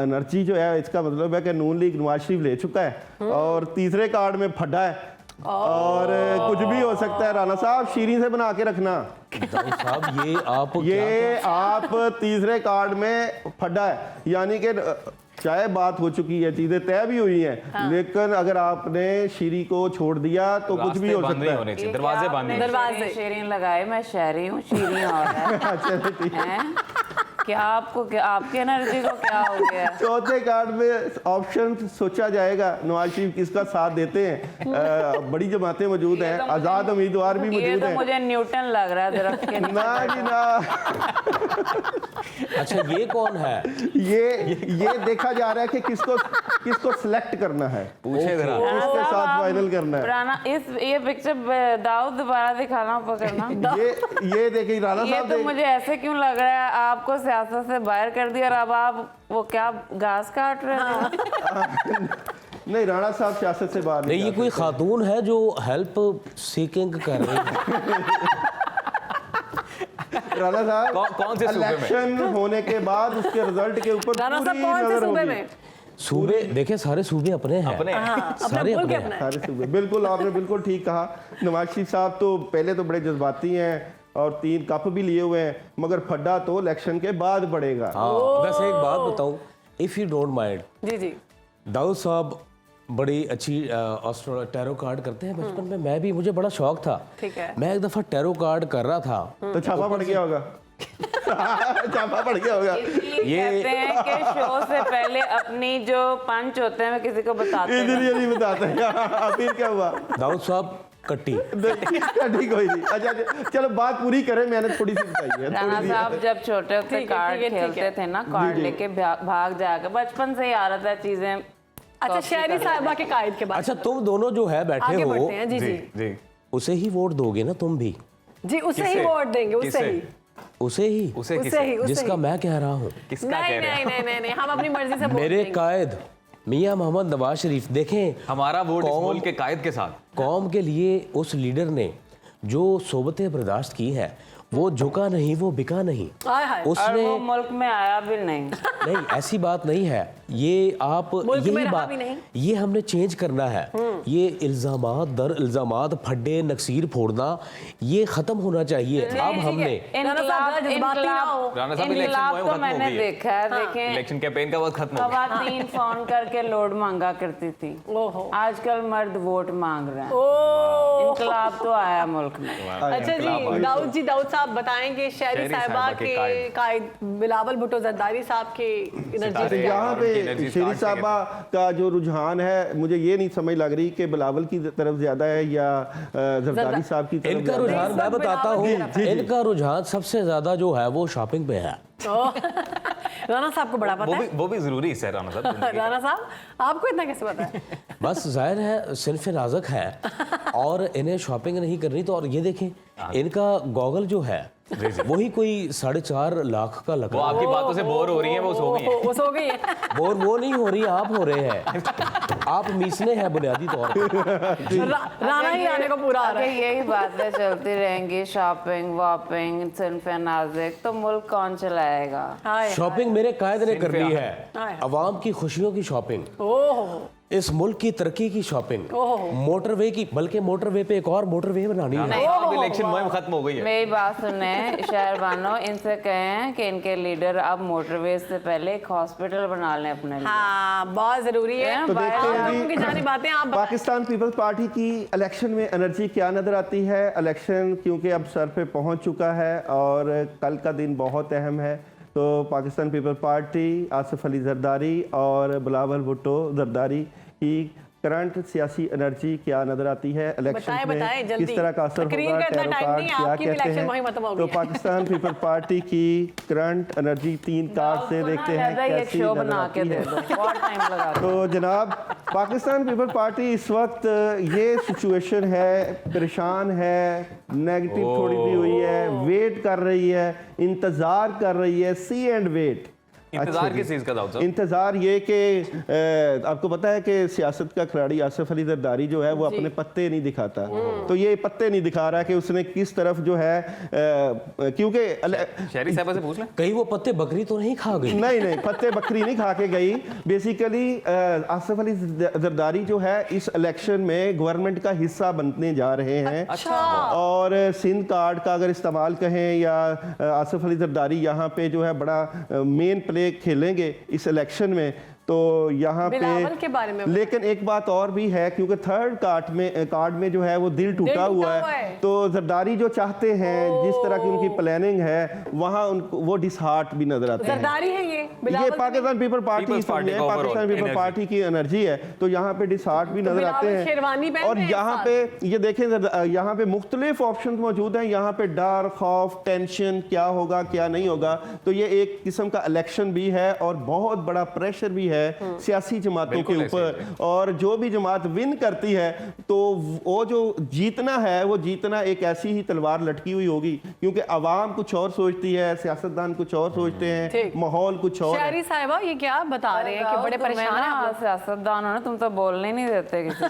एनर्जी जो है, इसका मतलब है कि नून लीग नवाज शरीफ ले चुका है। और तीसरे कार्ड में फड्डा है और कुछ भी हो सकता है। राणा साहब, शीरी से बना के रखना साहब, ये आप तीसरे कार्ड में फड्डा है, यानी कि चाहे बात हो चुकी है, चीजें तय भी हुई हैं, लेकिन अगर आपने शीरी को छोड़ दिया तो कुछ भी हो सकता है। दरवाजे बंद, शीरी लगाए, मैं शहरी हूँ, शीरी और है। क्या आपके एनर्जी को क्या हो गया? चौथे कार्ड में ऑप्शन सोचा जाएगा, नवाज शरीफ किसका साथ देते हैं। बड़ी जमातें मौजूद हैं, आजाद उम्मीदवार भी मौजूद हैं। मुझे न्यूटन लग रहा है दरख्त के नीचे। ना जी ना। अच्छा, ये कौन है? ये देखा जा रहा है कि किसको किसको सिलेक्ट करना है, पूछेगा किसके साथ फाइनल करना है। राना ये पिक्चर दाऊद दोबारा दिखाना पकड़ना। ये देखिए राणा ये साहब तो मुझे ऐसे क्यों लग रहा है आपको सियासत से बाहर कर दिया और अब आप वो क्या घास काट रहे हैं? नहीं, राणा साहब सियासत से बाहर नहीं, ये कोई खातून है जो हेल्प सीकिंग कर रही है। राणा साहब कौन से सूबे में? इलेक्शन होने के बाद उसके रिजल्ट के ऊपर राणा साहब पूरी कौन से नजर सूबे होगी। में? सूबे देखे, सारे सूबे अपने हैं, अपने सारे अपने हैं। सारे सूबे, बिल्कुल आपने बिल्कुल ठीक कहा। नवाज शरीफ साहब तो पहले तो बड़े जज्बाती हैं और 3 कप भी लिए हुए हैं, मगर फड्डा तो इलेक्शन के बाद पड़ेगा। वैसे एक बात बताऊं, इफ यू डोंट माइंड, जी जी, दाऊद साहब बड़ी अच्छी टैरो कार्ड करते हैं। बचपन में मैं भी, मुझे बड़ा शौक था। ठीक है। मैं एक दफा टैरो कार्ड कर रहा था तो छापा पड़ गया होगा। छापा पड़ गया होगा। ये कहते हैं कि शो से पहले अपनी जो पंच होते हैं मैं किसी को बताते हैं। इधर ये नहीं बताते हैं। फिर क्या हुआ? दाऊद साहब कट्टी ठीक कोई नहीं। अच्छा चलो बात पूरी करें, मैंने थोड़ी सी बताई है। राणा साहब जब छोटे होते कार्ड खेलते थे ना, कार्ड लेके भाग जाकर, बचपन से ही आ रहा था चीजें। अच्छा, शहरी साहिबा के कायद के बाद अच्छा, तुम दोनों जो है बैठे आगे हो, बढ़ते हैं। जी जी जी, उसे ही वोट दोगे ना तुम भी? जी, उसे ही वोट देंगे, उसे ही, उसे ही, उसे जिसका मैं कह रहा हूँ। किसका नहीं कह रहे हैं? नहीं नहीं नहीं, हम अपनी मर्जी से वोट मेरे देंगे। कायद मियां मोहम्मद नवाज शरीफ, देखें हमारा वोट इस कौम- मुल्क के कायद के साथ। कौम के लिए उस लीडर ने जो सोबतें बर्दाश्त की है, वो झुका नहीं, वो बिका नहीं। हाय हाय। और उसने वो मुल्क में आया भी नहीं। नहीं, ऐसी बात नहीं है। ये आप मुल्क में यही रहा बात, भी नहीं। ये हमने चेंज करना है। ये इल्जामात दर इल्जामात, फड्डे नक्सीर फोड़ना, ये खत्म होना चाहिए। अब हमने राणा साहब, इलेक्शन मुहिम तो खत्म हो मैंने गई है। देखा है, देखें इलेक्शन कैंपेन का वक्त खत्म हो गया। खवातीन फोन करके लोड मांगा करती थी, आजकल मर्द वोट मांग रहे हैं। इनकलाब तो आया मुल्क में। अच्छा जी, दाऊद जी, दाऊद साहब बताएंगे शहरी साहिबा के कायद बिलावल भुट्टो जरदारी साहब के एनर्जी। यहाँ पे शेरी साहबा का जो रुझान है, मुझे ये नहीं समझ लग रही कि बिलावल की तरफ ज्यादा है या जरदारी साहब की तरफ। इनका रुझान मैं बताता हूँ, इनका रुझान सबसे ज्यादा जो है वो शॉपिंग पे है। राणा साहब को बड़ा पता है। वो भी जरूरी हिस्सा है राणा साहब। राणा साहब, आपको इतना कैसे पता है? बस जाहिर है सिर्फ नाजक है और इन्हें शॉपिंग नहीं करनी। तो और ये देखें, इनका गॉगल जो है वही कोई 4.5 लाख का लगा। वो आपकी बातों से बोर हो रही है, वो सो गई है। वो सो गई है। बोर वो नहीं हो रही, आप हो रहे हैं। आप मीसने हैं बुनियादी तौर पर। राणा ही आने को पूरा आ रहा है। यही बातें चलती रहेंगी, शॉपिंग वॉपिंग सिर्फ नाजिक, तो मुल्क कौन चलाएगा? शॉपिंग मेरे कायद ने करनी है, अवाम की खुशियों की शॉपिंग, इस मुल्क की तरक्की की शॉपिंग, मोटरवे की, बल्कि मोटरवे पे एक और मोटरवे बनानी है। इलेक्शन मुहिम खत्म हो गई है। मेरी बात सुने शहरबानो, इनसे कहें कि इनके लीडर अब मोटरवे से पहले एक हॉस्पिटल बना लें अपने लिए। हाँ, बहुत जरूरी है। तो देखते हैं उनकी जानी बातें आप पाकिस्तान पीपल्स पार्टी की इलेक्शन में एनर्जी क्या नजर आती है। इलेक्शन क्योंकि अब सर पे पहुंच चुका है और कल का दिन बहुत अहम है, तो पाकिस्तान पीपल्स पार्टी, आसिफ अली जरदारी और बिलावल भुट्टो जरदारी की करंट सियासी एनर्जी क्या नजर आती है। इलेक्शन में किस तरह का असर होगा, टैरो कार्ड क्या कहते हैं। तो पाकिस्तान पीपल्स पार्टी की करंट एनर्जी 3 कार्ड से देखते हैं कैसी नजर आती है। तो जनाब, पाकिस्तान पीपल्स पार्टी इस वक्त ये सिचुएशन है, परेशान है, नेगेटिव थोड़ी सी हुई है, वेट कर रही है, इंतजार कर रही है, सी एंड वेट। इंतजार किस चीज का दाऊद साहब? इंतजार ये कि आपको पता है कि सियासत का खिलाड़ी आसिफ अली जरदारी जो है वो अपने पत्ते नहीं दिखाता, तो ये पत्ते नहीं दिखा रहा कि उसने किस तरफ जो है, क्योंकि शहरी साहब से पूछ लें, कहीं वो पत्ते बकरी तो नहीं खा गई? नहीं, पत्ते बकरी नहीं खा के गई। बेसिकली आसिफ अली जरदारी जो है इस इलेक्शन में गवर्नमेंट का हिस्सा बनने जा रहे हैं। और सिंध कार्ड का अगर इस्तेमाल कहें, या आसिफ अली जरदारी यहाँ पे जो है बड़ा मेन प्ले खेलेंगे इस इलेक्शन में, तो यहाँ पे के बारे में। लेकिन एक बात और भी है, क्योंकि थर्ड कार्ड में जो है वो दिल टूटा हुआ है, तो जरदारी जो चाहते हैं, जिस तरह की उनकी प्लानिंग है, वहाँ उनको वो डिसहार्ट भी नजर आते हैं। जरदारी है ये Pakistan people party, Pakistan people party की एनर्जी है, तो यहाँ पे डिसहार्ट भी नजर आते हैं। और यहाँ पे ये देखें, यहाँ पे मुख्तलिफ ऑप्शन मौजूद हैं। यहाँ पे डर, खौफ, टेंशन, क्या होगा क्या नहीं होगा, तो ये एक किस्म का इलेक्शन भी है और बहुत बड़ा प्रेशर भी है है सियासी जमातों के ऊपर, और जो भी जमात विन करती है तो वो जो जीतना है वो जीतना एक ऐसी ही तलवार लटकी हुई होगी, क्योंकि आवाम कुछ और सोचती है, सियासतदान कुछ और सोचते हैं, माहौल कुछ और। शहरी साहिबा ये क्या बता रहे हैं कि बड़े परेशान हैं सियासतदान हो ना, तुम तो बोलने नहीं देते किसी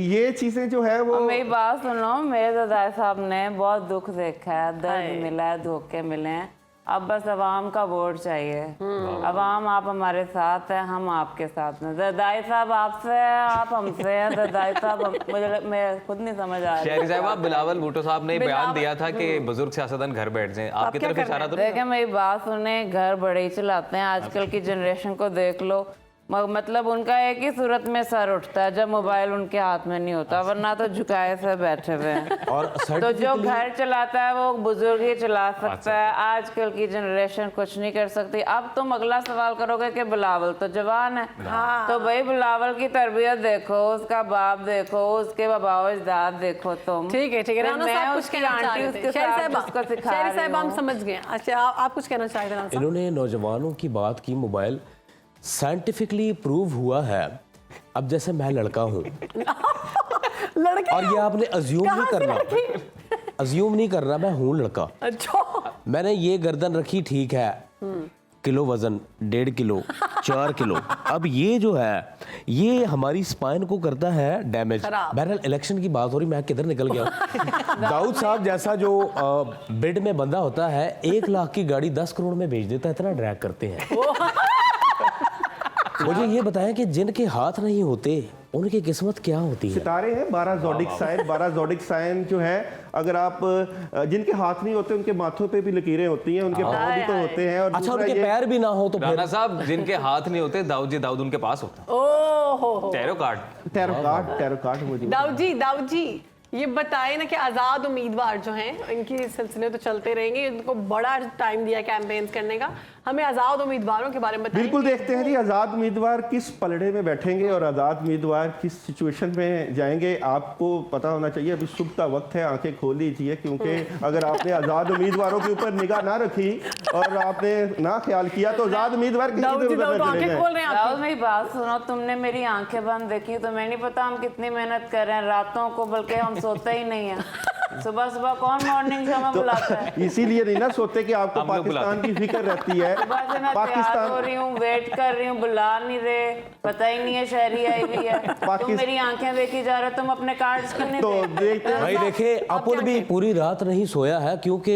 ये चीजें जो है वो। मेरी बात सुनो, मेरे दादा साहब ने बहुत दुख देखा है, दर्द मिला है, धोखे मिले हैं, अब बस अवाम का वोट चाहिए। अवाम आप हमारे साथ हैं, हम आपके साथ हैं। दरदाई साहब आपसे हैं, आप हमसे हैं। दरदाई साहब मुझे मैं खुद नहीं समझ आ रही। शहरी साहब, बिलावल भुट्टो साहब ने बयान दिया था कि बुजुर्ग सियासतदान घर बैठ जाएं, आपकी तरफ इशारा तो नहीं? देखिए मेरी बात सुने, घर बड़े ही चलाते हैं, आजकल की जनरेशन को देख लो, मतलब उनका एक ही सूरत में सर उठता है जब मोबाइल उनके हाथ में नहीं होता, वरना तो झुकाए से बैठे हुए हैं। और तो जो घर चलाता है वो बुजुर्ग ही चला सकता है, आजकल की जनरेशन कुछ नहीं कर सकती। अब तुम अगला सवाल करोगे कि बिलावल तो जवान है, तो भाई बिलावल की तरबियत देखो, उसका बाप देखो, उसके बाबा अजदाद देखो तुम। ठीक है, ठीक है, मैं उसकी आंटी उसके साथ उसको सिखा रही हूं। हम समझ गए। अच्छा आप कुछ कहना चाहते हैं? इन्होंने नौजवानों की बात की, मोबाइल साइंटिफिकली प्रूव हुआ है। अब जैसे मैं लड़का हूँ और ये आपने अज्यूम नहीं करना, अज्यूम नहीं करना, मैं हूँ लड़का। अच्छा, मैंने ये गर्दन रखी, ठीक है, किलो वजन 1.5 किलो 4 किलो। अब ये जो है ये हमारी स्पाइन को करता है डैमेज। बहरहाल इलेक्शन की बात हो रही, मैं किधर निकल गया। दाऊद साहब जैसा जो बेड में बंदा होता है, 1 लाख की गाड़ी 10 करोड़ में बेच देता है, इतना ड्रैग करते हैं। मुझे ये बताएं कि जिनके हाथ नहीं होते उनकी किस्मत क्या होती है? सितारे हैं 12 ज़ोडिक साइन। 12 ज़ोडिक साइन जो है, अगर आप जिनके हाथ नहीं होते उनके माथों पे भी लकीरें होती हैं, उनके पाँव भी तो होते हैं। और अच्छा, उनके पैर भी ना हो तो राणा साहब, जिनके हाथ नहीं होते दाऊद उनके पास होता है। ओहो, टैरो कार्ड मुझे। दाऊद जी ये बताएं ना कि आज़ाद उम्मीदवार जो हैं, इनकी सिलसिले तो चलते रहेंगे, इनको बड़ा टाइम दिया कैंपेन करने का, हमें आज़ाद उम्मीदवारों के बारे में बताएं। बिल्कुल, देखते हैं जी आज़ाद उम्मीदवार किस पलड़े में बैठेंगे और आज़ाद उम्मीदवार किस सिचुएशन में जाएंगे। आपको पता होना चाहिए, अभी सुबह का वक्त है, आंखें खोल लीजिए, क्योंकि अगर आपने आज़ाद उम्मीदवारों के ऊपर निगाह ना रखी और आपने ना ख्याल किया तो आज़ाद उम्मीदवार मेरी बात सुनो, तुमने मेरी आंखें बंद देखी तो मैं नहीं पता हम कितनी मेहनत कर रहे हैं रातों को, बल्कि हम सोते ही नहीं है। सुबह सुबह कौन मॉर्निंग शो में बुलाता है? इसीलिए नहीं ना सोते कि आपको पाकिस्तान की फिक्र रहती है। सुबह से मैं तैयार हो रही हूँ, वेट कर रही हूँ, बुला नहीं रहे, पता ही नहीं है शहरी आई भी है। तुम मेरी आंखें देखी जा रहे हो, तुम अपने कार्ड्स क्यों नहीं देखते? भाई देखे, अपन भी पूरी रात नहीं सोया है, क्योंकि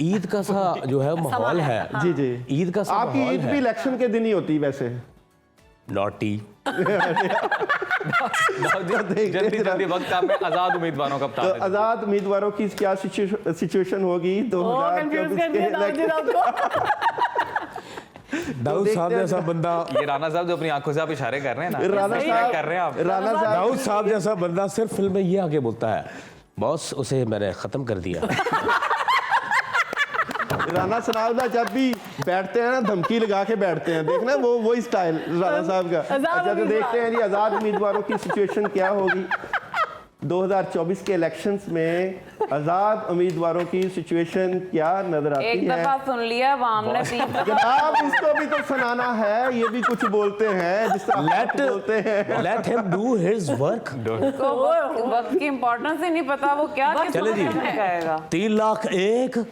ईद का सा जो है माहौल है। जी जी, ईद का सा आपकी ईद भी इलेक्शन के दिन ही होती है वैसे। नॉटी जल्दी वक्त आप में आज़ाद उम्मीदवारों का बता दें। आज़ाद उम्मीदवारों की क्या सिचुएशन होगी 2024 के? दाऊद साहब जैसा बंदा, ये राणा साहब जो अपनी आंखों से आप इशारे कर रहे हैं ना, राणा साहब कर रहे हैं आप। दाऊद साहब जैसा बंदा सिर्फ फिल्म में ये आगे बोलता है, बॉस उसे मैंने खत्म कर दिया। राणा सनाउल्लाह जब भी बैठते हैं ना, धमकी लगा के बैठते हैं, देखना वो स्टाइल राणा साहब का। अच्छा, तो देखते हैं जी आज़ाद उम्मीदवारों की सिचुएशन क्या होगी 2024 के इलेक्शंस में। आज़ाद उम्मीदवारों की सिचुएशन क्या नजर आती है? एक दफा सुन लिया आवाम ने, जनाब इसको भी तो सुनाना है, ये भी कुछ बोलते हैं जिस तरह बोलते हैं। Let him do his work. वक्त की इंपॉर्टेंस ही नहीं पता वो क्या चले जी। कहेगा 3,01,000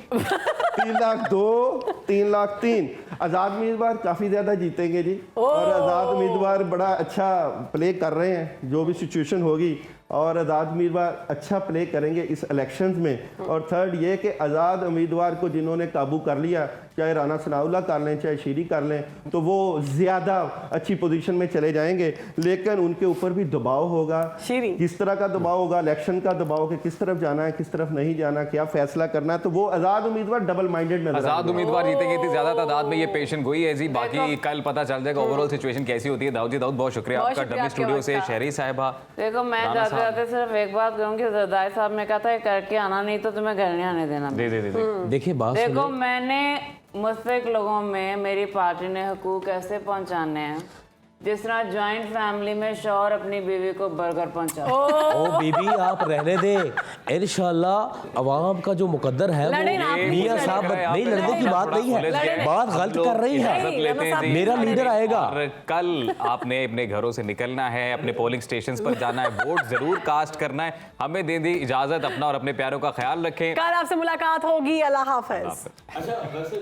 3,02,000 3,03,000 आज़ाद उम्मीदवार काफ़ी ज़्यादा जीतेंगे जी। और आज़ाद उम्मीदवार बड़ा अच्छा प्ले कर रहे हैं, जो भी सिचुएशन होगी, और आज़ाद उम्मीदवार अच्छा प्ले करेंगे इस इलेक्शंस में। और थर्ड ये कि आज़ाद उम्मीदवार को जिन्होंने काबू कर लिया, चाहे राणा सनाउल्लाह कर लें चाहे शीरी कर लें, तो वो ज़्यादा अच्छी पोजीशन में चले जाएंगे। लेकिन उनके ऊपर भी दबाव होगा, किस तरह का दबाव होगा, इलेक्शन का दबाव कि किस तरफ जाना है किस तरफ नहीं जाना, क्या फैसला करना है। तो वो आज़ाद उम्मीदवार डबल माइंडेड नजर आज़ाद उम्मीदवार जीतेंगे, इतनी ज़्यादा तादाद में ये पेशेंट गोई है जी। बाकी कल पता चल जाएगा ओवरऑल सिचुएशन कैसी होती है। दाऊद जी, दाऊद बहुत शुक्रिया आपका डब्ल्यू स्टूडियो से। शहरी साहिबा, देखो मैं जाते जाते सिर्फ एक बात कहूँगी, जरदाई साहब ने कहा था करके आना, नहीं तो तुम्हें घर नहीं आने देना। देखिए बात देखो, मैंने मुस्तहिक लोगों में मेरी पार्टी ने हुकूक ऐसे पहुंचाने हैं जिस तरह ज्वाइंट फैमिली में शौहर अपनी बीवी को बर्गर पहुंचा। ओ बीबी आप रहने दें, इंशाल्लाह अवाम का जो मुकद्दर है वो मियां साहब नहीं, लड़ने की बात नहीं है, बात गलत कर रही है, मेरा लीडर आएगा। और कल आपने अपने घरों से निकलना है, अपने पोलिंग स्टेशंस पर जाना है, वोट जरूर कास्ट करना है। हमें दे दी इजाजत, अपना और अपने प्यारों का ख्याल रखें। कल आपसे मुलाकात होगी। अल्लाह हाफिज। अच्छा वैसे